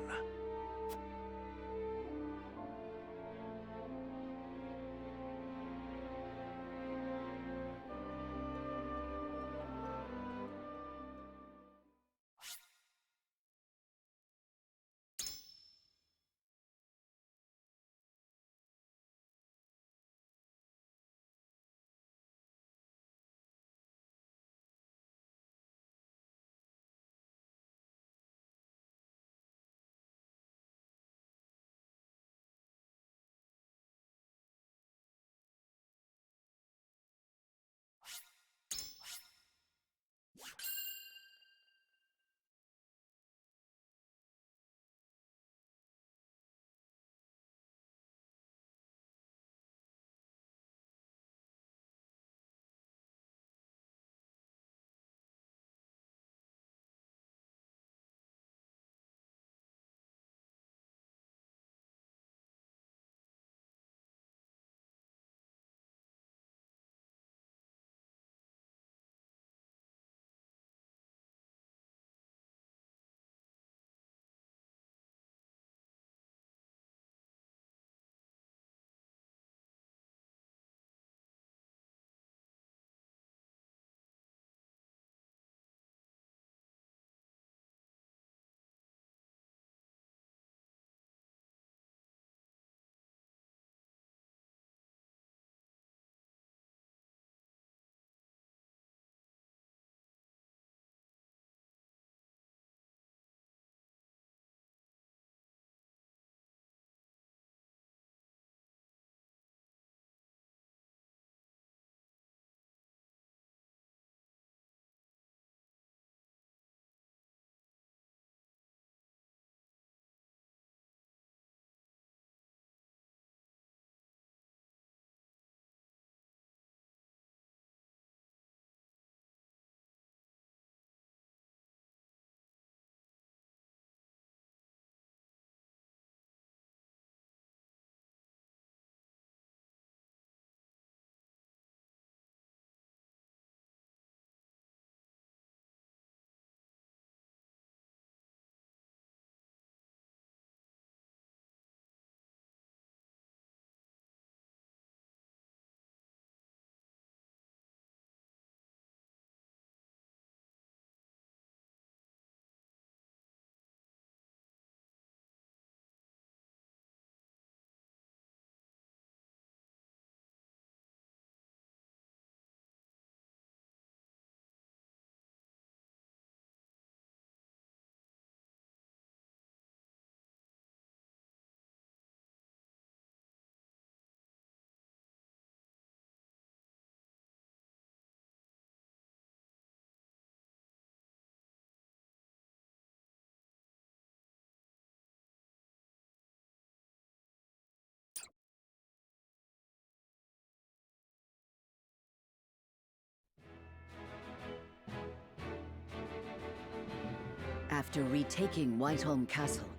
After retaking Whiteholm Castle,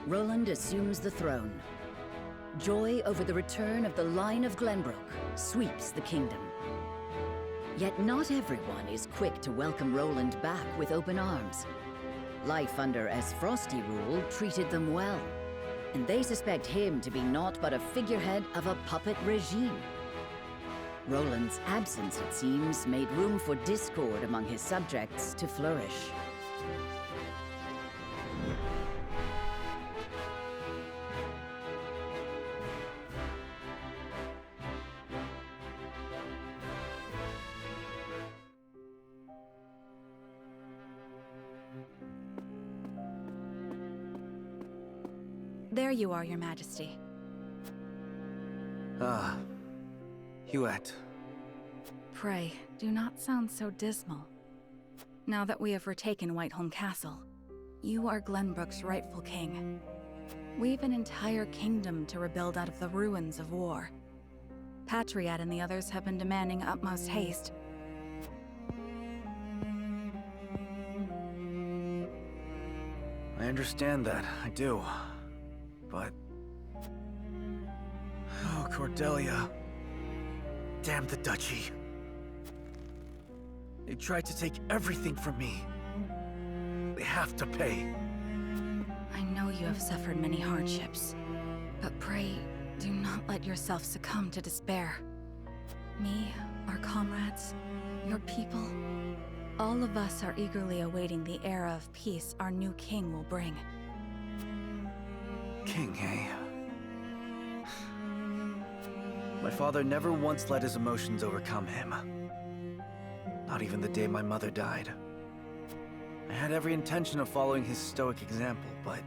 Roland assumes the throne. Joy over the return of the line of Glenbrook sweeps the kingdom. Yet not everyone is quick to welcome Roland back with open arms. Life under Esfrosti rule treated them well, and they suspect him to be naught but a figurehead of a puppet regime. Roland's absence, it seems, made room for discord among his subjects to flourish. There you are, Your Majesty. Ah, Huette, pray, do not sound so dismal. Now that we have retaken Whiteholm Castle, you are Glenbrook's rightful king. We've an entire kingdom to rebuild out of the ruins of war. Patriot and the others have been demanding utmost haste. I understand that, I do. But... oh, Cordelia. Damn the Duchy. They tried to take everything from me. They have to pay. I know you have suffered many hardships, but pray, do not let yourself succumb to despair. Me, our comrades, your people, all of us are eagerly awaiting the era of peace our new king will bring. King, eh? My father never once let his emotions overcome him. Not even the day my mother died. I had every intention of following his stoic example, but...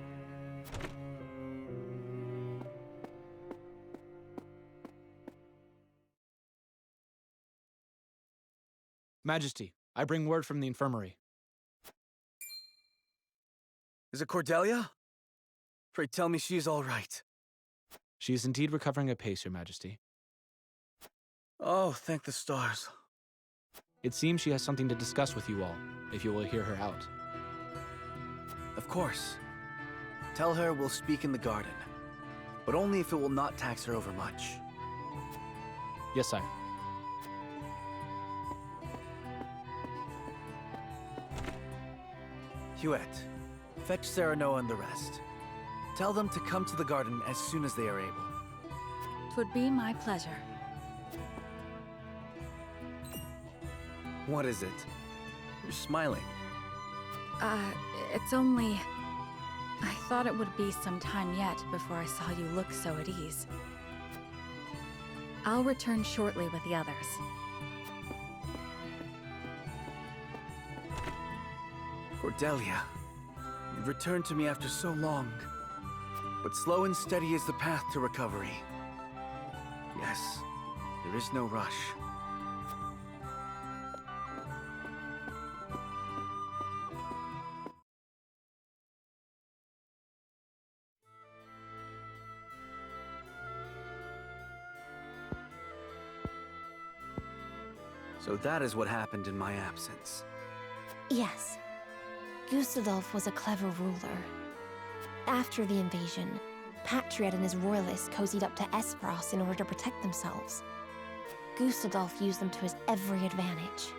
Majesty, I bring word from the infirmary. Is it Cordelia? Pray tell me she is all right. She is indeed recovering apace, Your Majesty. Oh, thank the stars. It seems she has something to discuss with you all, if you will hear her out. Of course. Tell her we'll speak in the garden, but only if it will not tax her overmuch. Yes, sire. Huette, fetch Serenoa and the rest. Tell them to come to the garden as soon as they are able. 'Twould be my pleasure. What is it? You're smiling. It's only... I thought it would be some time yet before I saw you look so at ease. I'll return shortly with the others. Cordelia, you've returned to me after so long. But slow and steady is the path to recovery. Yes, there is no rush. So that is what happened in my absence. Yes. Gustadolf was a clever ruler. After the invasion, Patriot and his royalists cozied up to Esfrost in order to protect themselves. Gustadolf used them to his every advantage.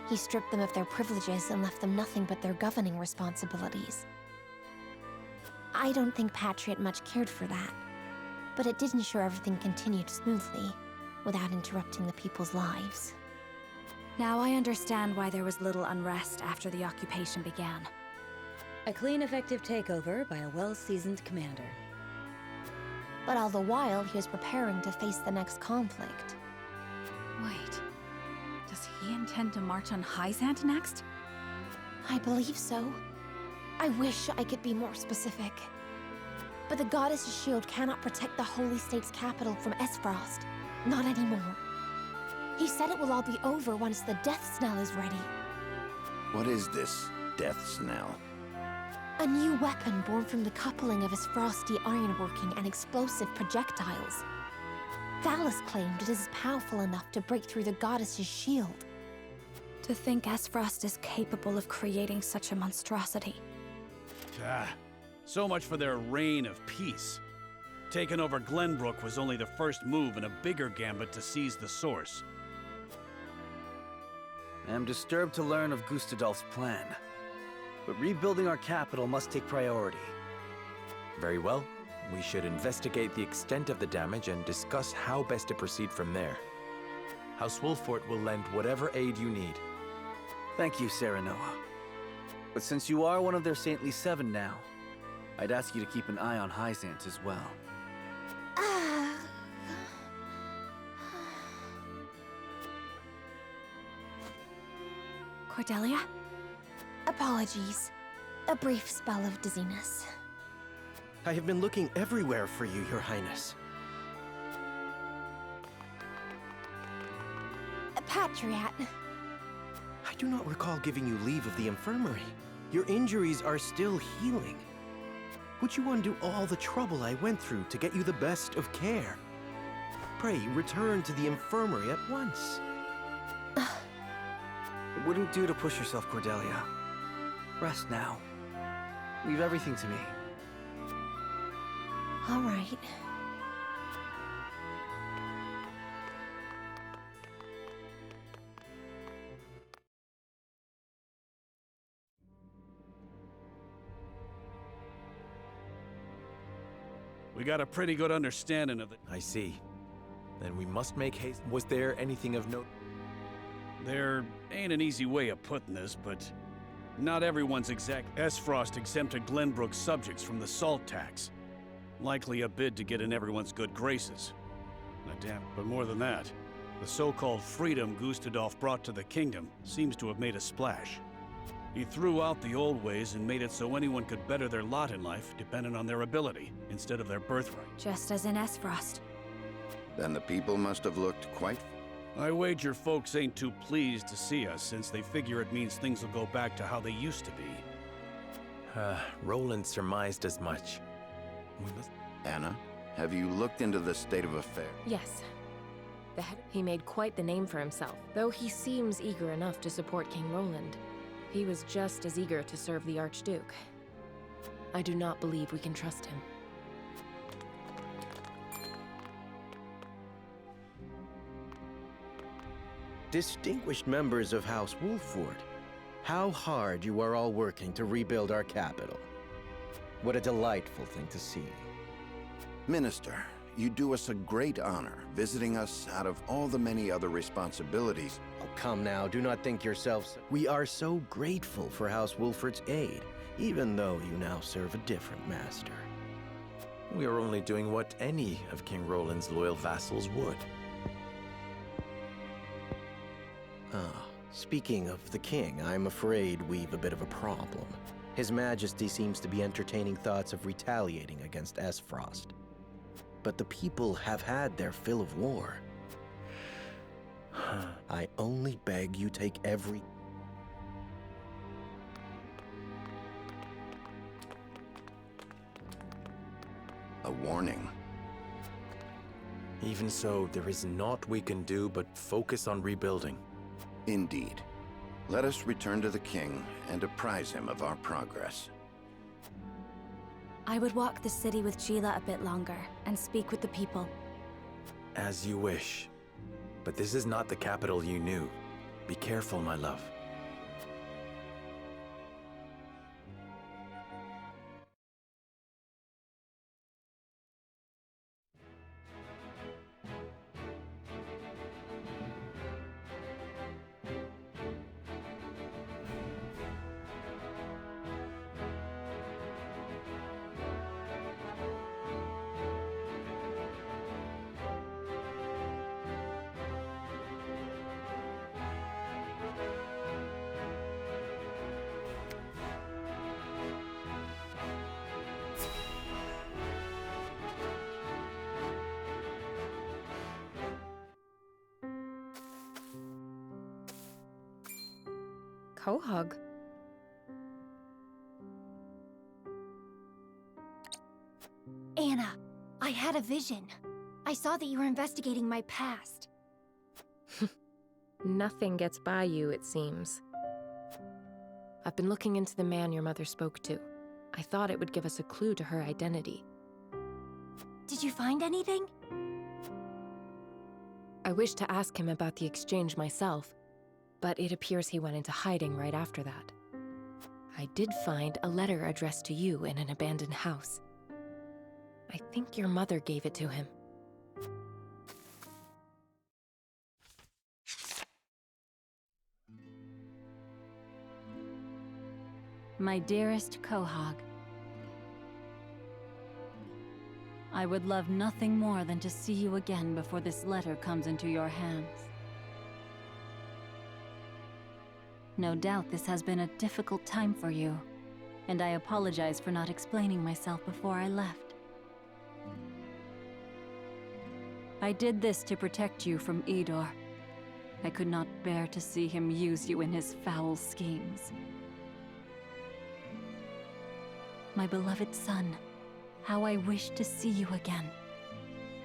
He stripped them of their privileges and left them nothing but their governing responsibilities. I don't think Patriot much cared for that, but it did ensure everything continued smoothly, without interrupting the people's lives. Now I understand why there was little unrest after the occupation began. A clean, effective takeover by a well-seasoned commander. But all the while, he was preparing to face the next conflict. Wait, does he intend to march on Hyzant next? I believe so. I wish I could be more specific. But the Goddess's shield cannot protect the Holy State's capital from Esfrost. Not anymore. He said it will all be over once the Death Snell is ready. What is this Death Snell? A new weapon born from the coupling of his frosty ironworking and explosive projectiles. Thalos claimed it is powerful enough to break through the Goddess's shield. To think Esfrost is capable of creating such a monstrosity. So much for their reign of peace. Taking over Glenbrook was only the first move in a bigger gambit to seize the source. I am disturbed to learn of Gustadolf's plan. But rebuilding our capital must take priority. Very well. We should investigate the extent of the damage and discuss how best to proceed from there. House Wolffort will lend whatever aid you need. Thank you, Serenoa. But since you are one of their Saintly Seven now, I'd ask you to keep an eye on Hyzant as well. Cordelia? Apologies. A brief spell of dizziness. I have been looking everywhere for you, Your Highness. Patriot. I do not recall giving you leave of the infirmary. Your injuries are still healing. Would you undo all the trouble I went through to get you the best of care? Pray, return to the infirmary at once. It wouldn't do to push yourself, Cordelia. Rest now. Leave everything to me. All right. We got a pretty good understanding of it. I see. Then we must make haste. Was there anything of note? There ain't an easy way of putting this, but not everyone's exact. Esfrost exempted Glenbrook's subjects from the salt tax. Likely a bid to get in everyone's good graces. But more than that, the so-called freedom Gustadolf brought to the kingdom seems to have made a splash. He threw out the old ways and made it so anyone could better their lot in life depending on their ability, instead of their birthright. Just as in Esfrost. Then the people must have looked quite... I wager folks ain't too pleased to see us, since they figure it means things will go back to how they used to be. Roland surmised as much. We must... Anna, have you looked into the state of affairs? Yes. He made quite the name for himself, though he seems eager enough to support King Roland. He was just as eager to serve the Archduke. I do not believe we can trust him. Distinguished members of House Wolford, how hard you are all working to rebuild our capital. What a delightful thing to see. Minister, you do us a great honor visiting us out of all the many other responsibilities. Oh, come now, do not think yourselves. We are so grateful for House Wolford's aid, even though you now serve a different master. We are only doing what any of King Roland's loyal vassals would. Speaking of the king, I'm afraid we've a bit of a problem. His Majesty seems to be entertaining thoughts of retaliating against Esfrost. But the people have had their fill of war. I only beg you take every... A warning. Even so, there is naught we can do but focus on rebuilding. Indeed. Let us return to the king and apprise him of our progress. I would walk the city with Sheila a bit longer and speak with the people. As you wish. But this is not the capital you knew. Be careful, my love. Quahog. Anna, I had a vision. I saw that you were investigating my past. Nothing gets by you, it seems. I've been looking into the man your mother spoke to. I thought it would give us a clue to her identity. Did you find anything? I wished to ask him about the exchange myself, but it appears he went into hiding right after that. I did find a letter addressed to you in an abandoned house. I think your mother gave it to him. My dearest Quahog, I would love nothing more than to see you again before this letter comes into your hands. No doubt this has been a difficult time for you, and I apologize for not explaining myself before I left. I did this to protect you from Idor. I could not bear to see him use you in his foul schemes. My beloved son, how I wish to see you again.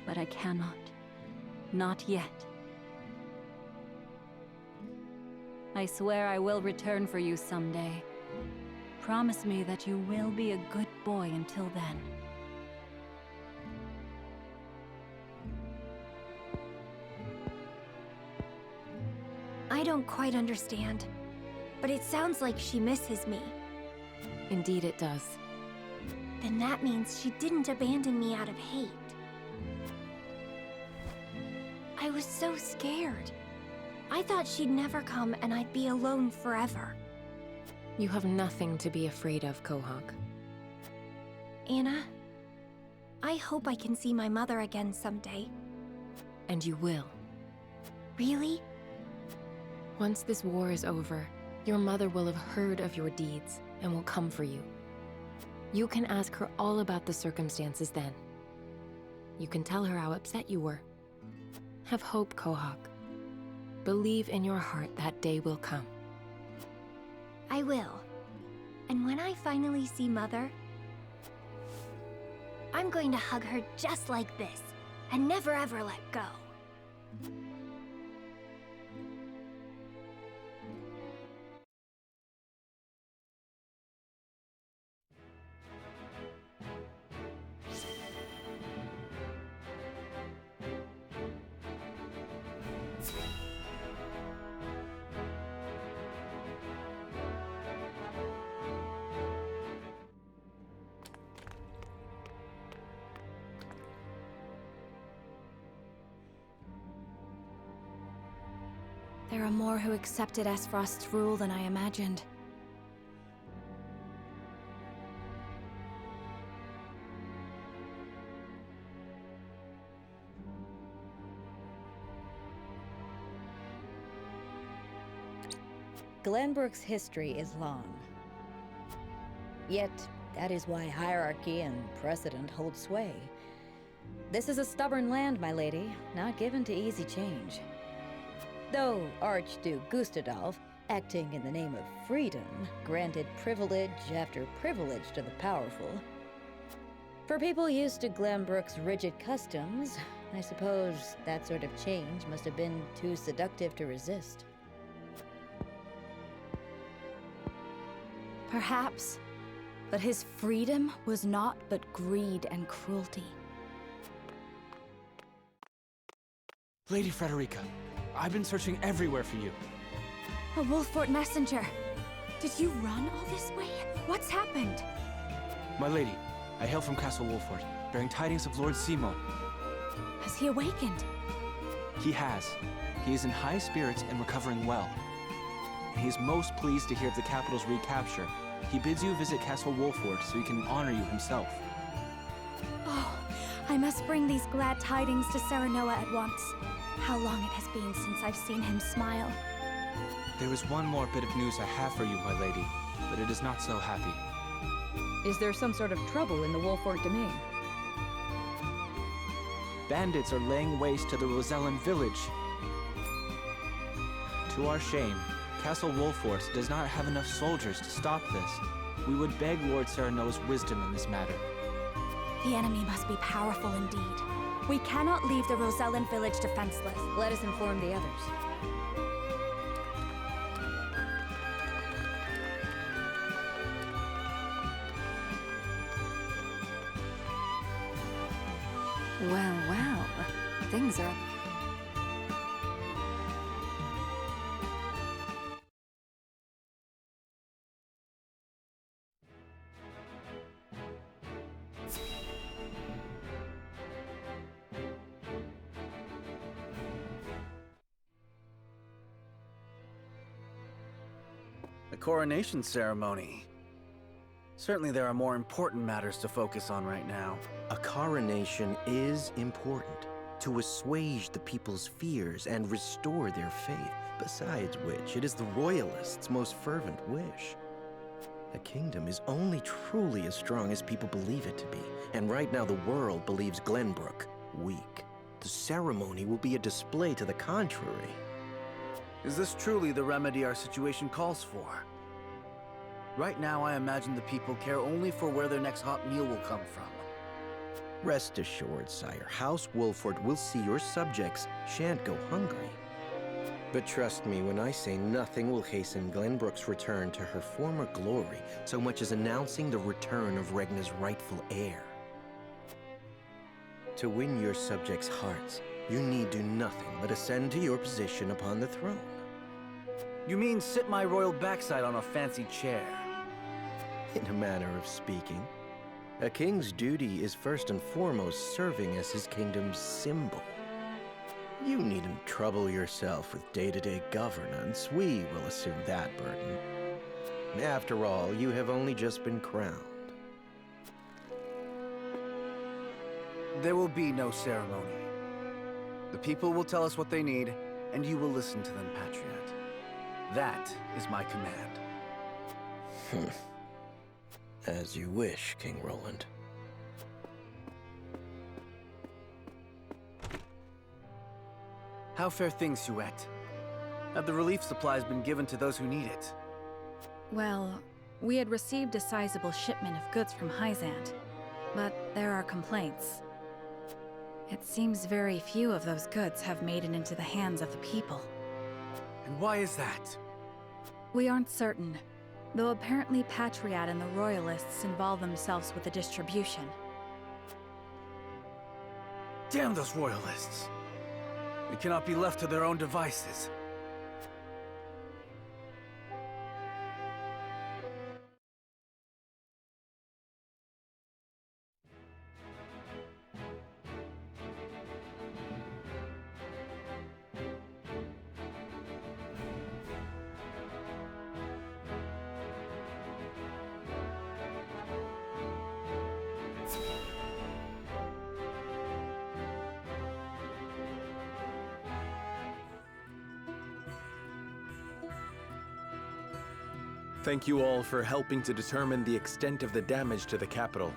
But I cannot. Not yet. I swear I will return for you someday. Promise me that you will be a good boy until then. I don't quite understand, but it sounds like she misses me. Indeed it does. Then that means she didn't abandon me out of hate. I was so scared. I thought she'd never come and I'd be alone forever. You have nothing to be afraid of, Quahog. Anna, I hope I can see my mother again someday. And you will. Really? Once this war is over, your mother will have heard of your deeds and will come for you. You can ask her all about the circumstances then. You can tell her how upset you were. Have hope, Quahog. Believe in your heart that day will come. I will. And when I finally see Mother, I'm going to hug her just like this, and never ever let go. There are more who accepted Esfrost's rule than I imagined. Glenbrook's history is long. Yet, that is why hierarchy and precedent hold sway. This is a stubborn land, my lady, not given to easy change. Though Archduke Gustadolf, acting in the name of freedom, granted privilege after privilege to the powerful. For people used to Glenbrook's rigid customs, I suppose that sort of change must have been too seductive to resist. Perhaps, but his freedom was naught but greed and cruelty. Lady Frederica, I've been searching everywhere for you. A Wolfort messenger! Did you run all this way? What's happened? My lady, I hail from Castle Wolfort, bearing tidings of Lord Simo. Has he awakened? He has. He is in high spirits and recovering well. And he is most pleased to hear of the capital's recapture. He bids you visit Castle Wolfort so he can honor you himself. Oh, I must bring these glad tidings to Serenoa at once. How long it has been since I've seen him smile. There is one more bit of news I have for you, my lady, but it is not so happy. Is there some sort of trouble in the Wolfort domain? Bandits are laying waste to the Rosellan village. To our shame, Castle Wolfort does not have enough soldiers to stop this. We would beg Lord Serenoa's wisdom in this matter. The enemy must be powerful indeed. We cannot leave the Rosellan village defenseless. Let us inform the others. Well, well. Things are... The coronation ceremony. Certainly there are more important matters to focus on right now. A coronation is important to assuage the people's fears and restore their faith, besides which it is the royalists' most fervent wish. A kingdom is only truly as strong as people believe it to be, and right now the world believes Glenbrook weak. The ceremony will be a display to the contrary. Is this truly the remedy our situation calls for? Right now, I imagine the people care only for where their next hot meal will come from. Rest assured, sire, House Wolford will see your subjects shan't go hungry. But trust me when I say nothing will hasten Glenbrook's return to her former glory so much as announcing the return of Regna's rightful heir. To win your subjects' hearts, you need do nothing but ascend to your position upon the throne. You mean sit my royal backside on a fancy chair? In a manner of speaking. A king's duty is first and foremost serving as his kingdom's symbol. You needn't trouble yourself with day-to-day governance. We will assume that burden. After all, you have only just been crowned. There will be no ceremony. The people will tell us what they need, and you will listen to them, Patriot. That is my command. As you wish, King Roland. How fare things, Huette? Have the relief supplies been given to those who need it? Well, we had received a sizable shipment of goods from Hyzant, but there are complaints. It seems very few of those goods have made it into the hands of the people. And why is that? We aren't certain, though apparently Patriot and the Royalists involve themselves with the distribution. Damn those Royalists! They cannot be left to their own devices. Thank you all for helping to determine the extent of the damage to the capital.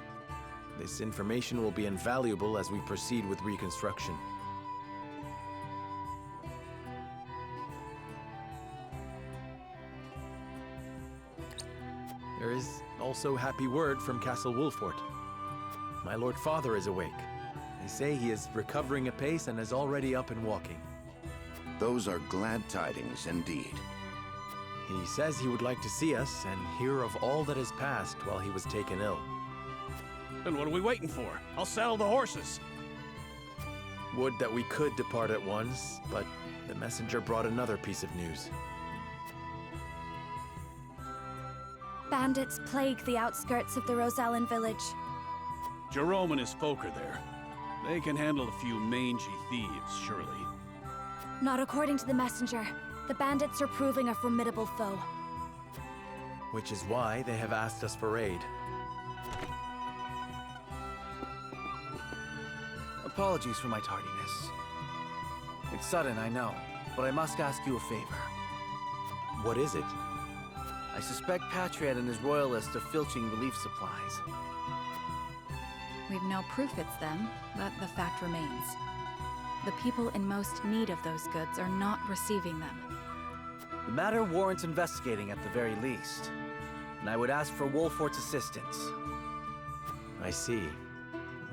This information will be invaluable as we proceed with reconstruction. There is also happy word from Castle Wolfort. My Lord Father is awake. They say he is recovering apace and is already up and walking. Those are glad tidings indeed. He says he would like to see us and hear of all that has passed while he was taken ill. Then what are we waiting for? I'll saddle the horses. Would that we could depart at once, but the messenger brought another piece of news. Bandits plague the outskirts of the Rosellan village. Jerome and his folk are there. They can handle a few mangy thieves, surely. Not according to the messenger. The bandits are proving a formidable foe. Which is why they have asked us for aid. Apologies for my tardiness. It's sudden, I know, but I must ask you a favor. What is it? I suspect Patriot and his royalists of filching relief supplies. We've no proof it's them, but the fact remains. The people in most need of those goods are not receiving them. The matter warrants investigating at the very least, and I would ask for Wolfort's assistance. I see.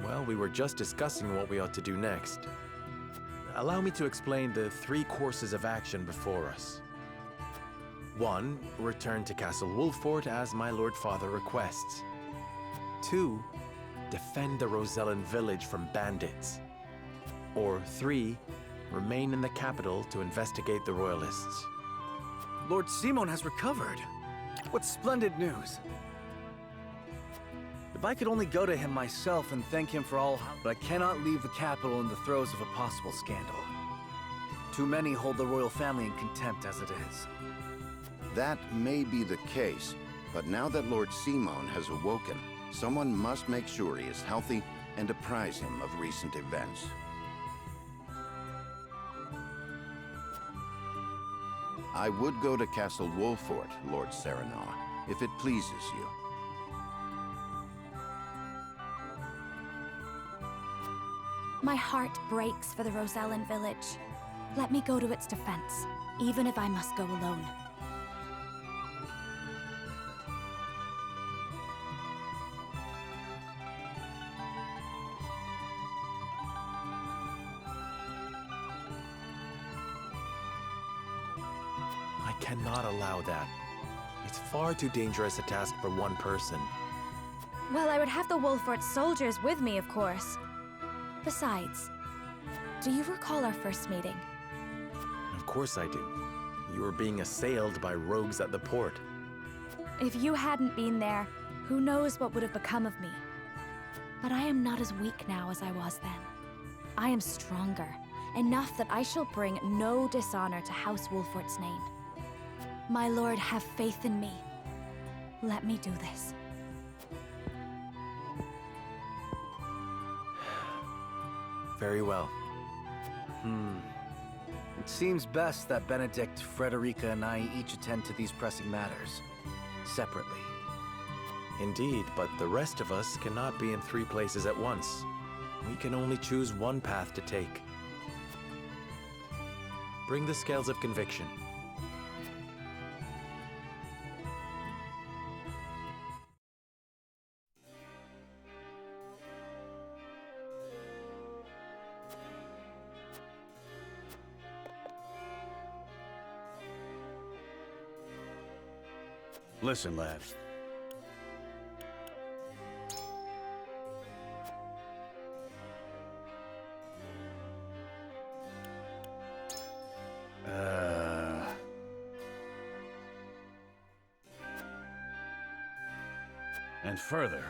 Well, we were just discussing what we ought to do next. Allow me to explain the 3 courses of action before us. 1. Return to Castle Wolfort as my Lord Father requests. 2. Defend the Rosellan village from bandits. Or 3. Remain in the capital to investigate the Royalists. Lord Simon has recovered. What splendid news. If I could only go to him myself and thank him for all, but I cannot leave the capital in the throes of a possible scandal. Too many hold the royal family in contempt as it is. That may be the case, but now that Lord Simon has awoken, someone must make sure he is healthy and apprise him of recent events. I would go to Castle Wolfort, Lord Serenoa, if it pleases you. My heart breaks for the Rosellan village. Let me go to its defense, even if I must go alone. I cannot allow that. It's far too dangerous a task for one person. Well, I would have the Wolfort soldiers with me, of course. Besides, do you recall our first meeting? Of course I do. You were being assailed by rogues at the port. If you hadn't been there, who knows what would have become of me. But I am not as weak now as I was then. I am stronger, enough that I shall bring no dishonor to House Wolfort's name. My lord, have faith in me. Let me do this. Very well. It seems best that Benedict, Frederica, and I each attend to these pressing matters, separately. Indeed, but the rest of us cannot be in 3 places at once. We can only choose one path to take. Bring the scales of conviction. Listen, lad. And further.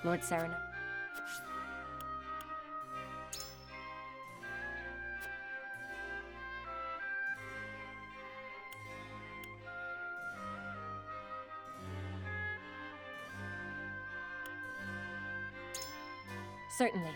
Lord Serena. Certainly.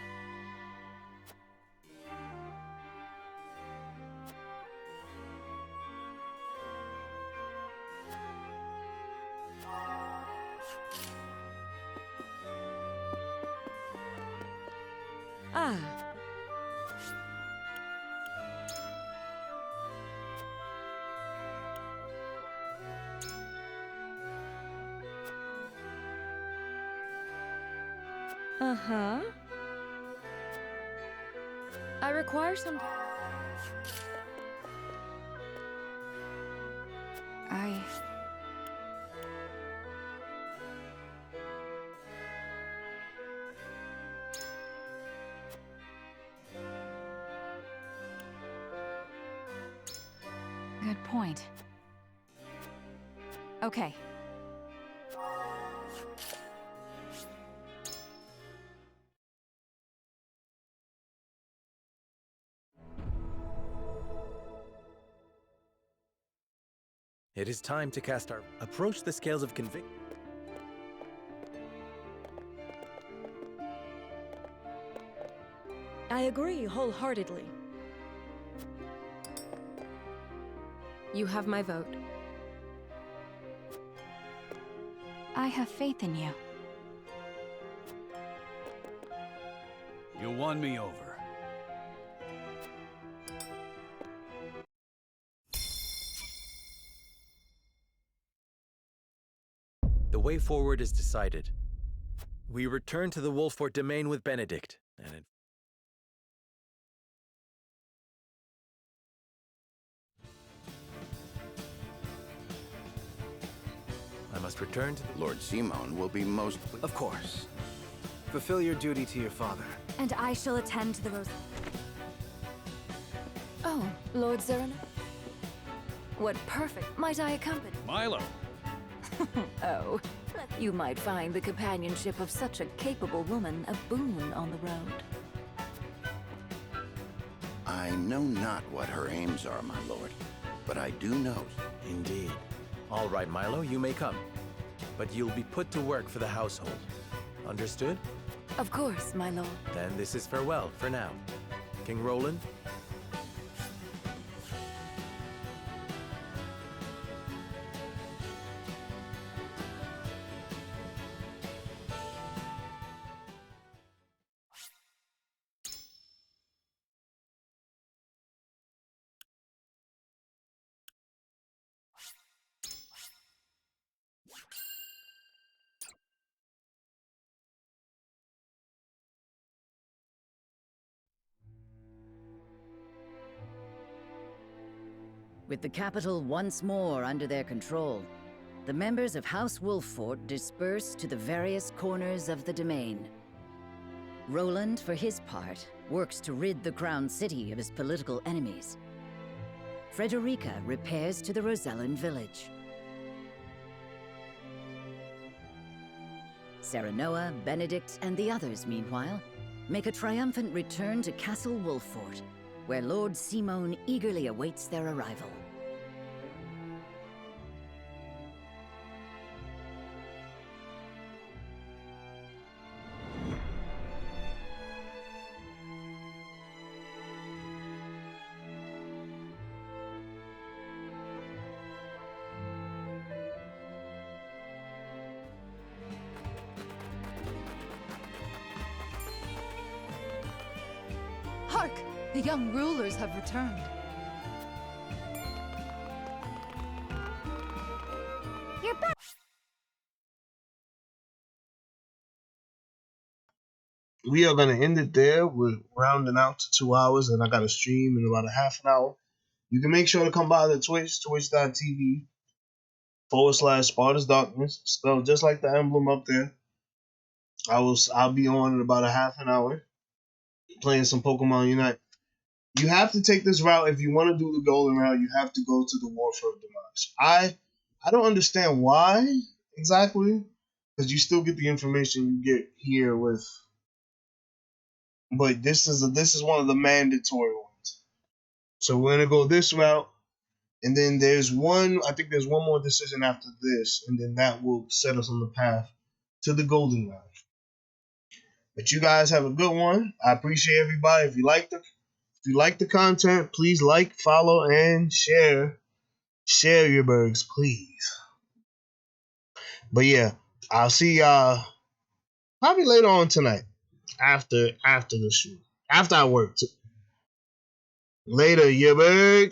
Ah. Uh-huh. I require some... Good point. Okay. It is time to cast our... Approach the scales of conviction. I agree wholeheartedly. You have my vote. I have faith in you. You won me over. The way forward is decided. We return to the Wolfort domain with Benedict, and it... I must return to the... Lord Simon will be most... Of course. Fulfill your duty to your father. And I shall attend to the rose... Oh, Lord Zerna? What perfect... Might I accompany? Milo! Oh, you might find the companionship of such a capable woman a boon on the road. I know not what her aims are, my lord, but I do know... Indeed. All right, Milo, you may come. But you'll be put to work for the household. Understood? Of course, my lord. Then this is farewell for now. King Roland, With the capital once more under their control, the members of House Wolffort disperse to the various corners of the domain. Roland, for his part, works to rid the Crown City of his political enemies. Frederica repairs to the Rosellan village. Serenoa, Benedict, and the others, meanwhile, make a triumphant return to Castle Wolffort, where Lord Simon eagerly awaits their arrival. Hark! The young rulers have returned. You're back! We are going to end it there. We're rounding out to 2 hours, and I got a stream in about a half an hour. You can make sure to come by the Twitch, twitch.tv/Sparta's Darkness, spelled just like the emblem up there. I'll be on in about a half an hour, playing some Pokemon Unite. You have to take this route if you want to do the golden route. You have to go to the Warfare Demise. I don't understand why exactly, because you still get the information you get here with. But this is one of the mandatory ones. So we're gonna go this route, and then I think there's one more decision after this, and then that will set us on the path to the golden route. But you guys have a good one. I appreciate everybody. If you like the content, please like, follow, and share. Share your bergs, please. But yeah, I'll see y'all probably later on tonight. After the shoot. After I work. Later, your berg.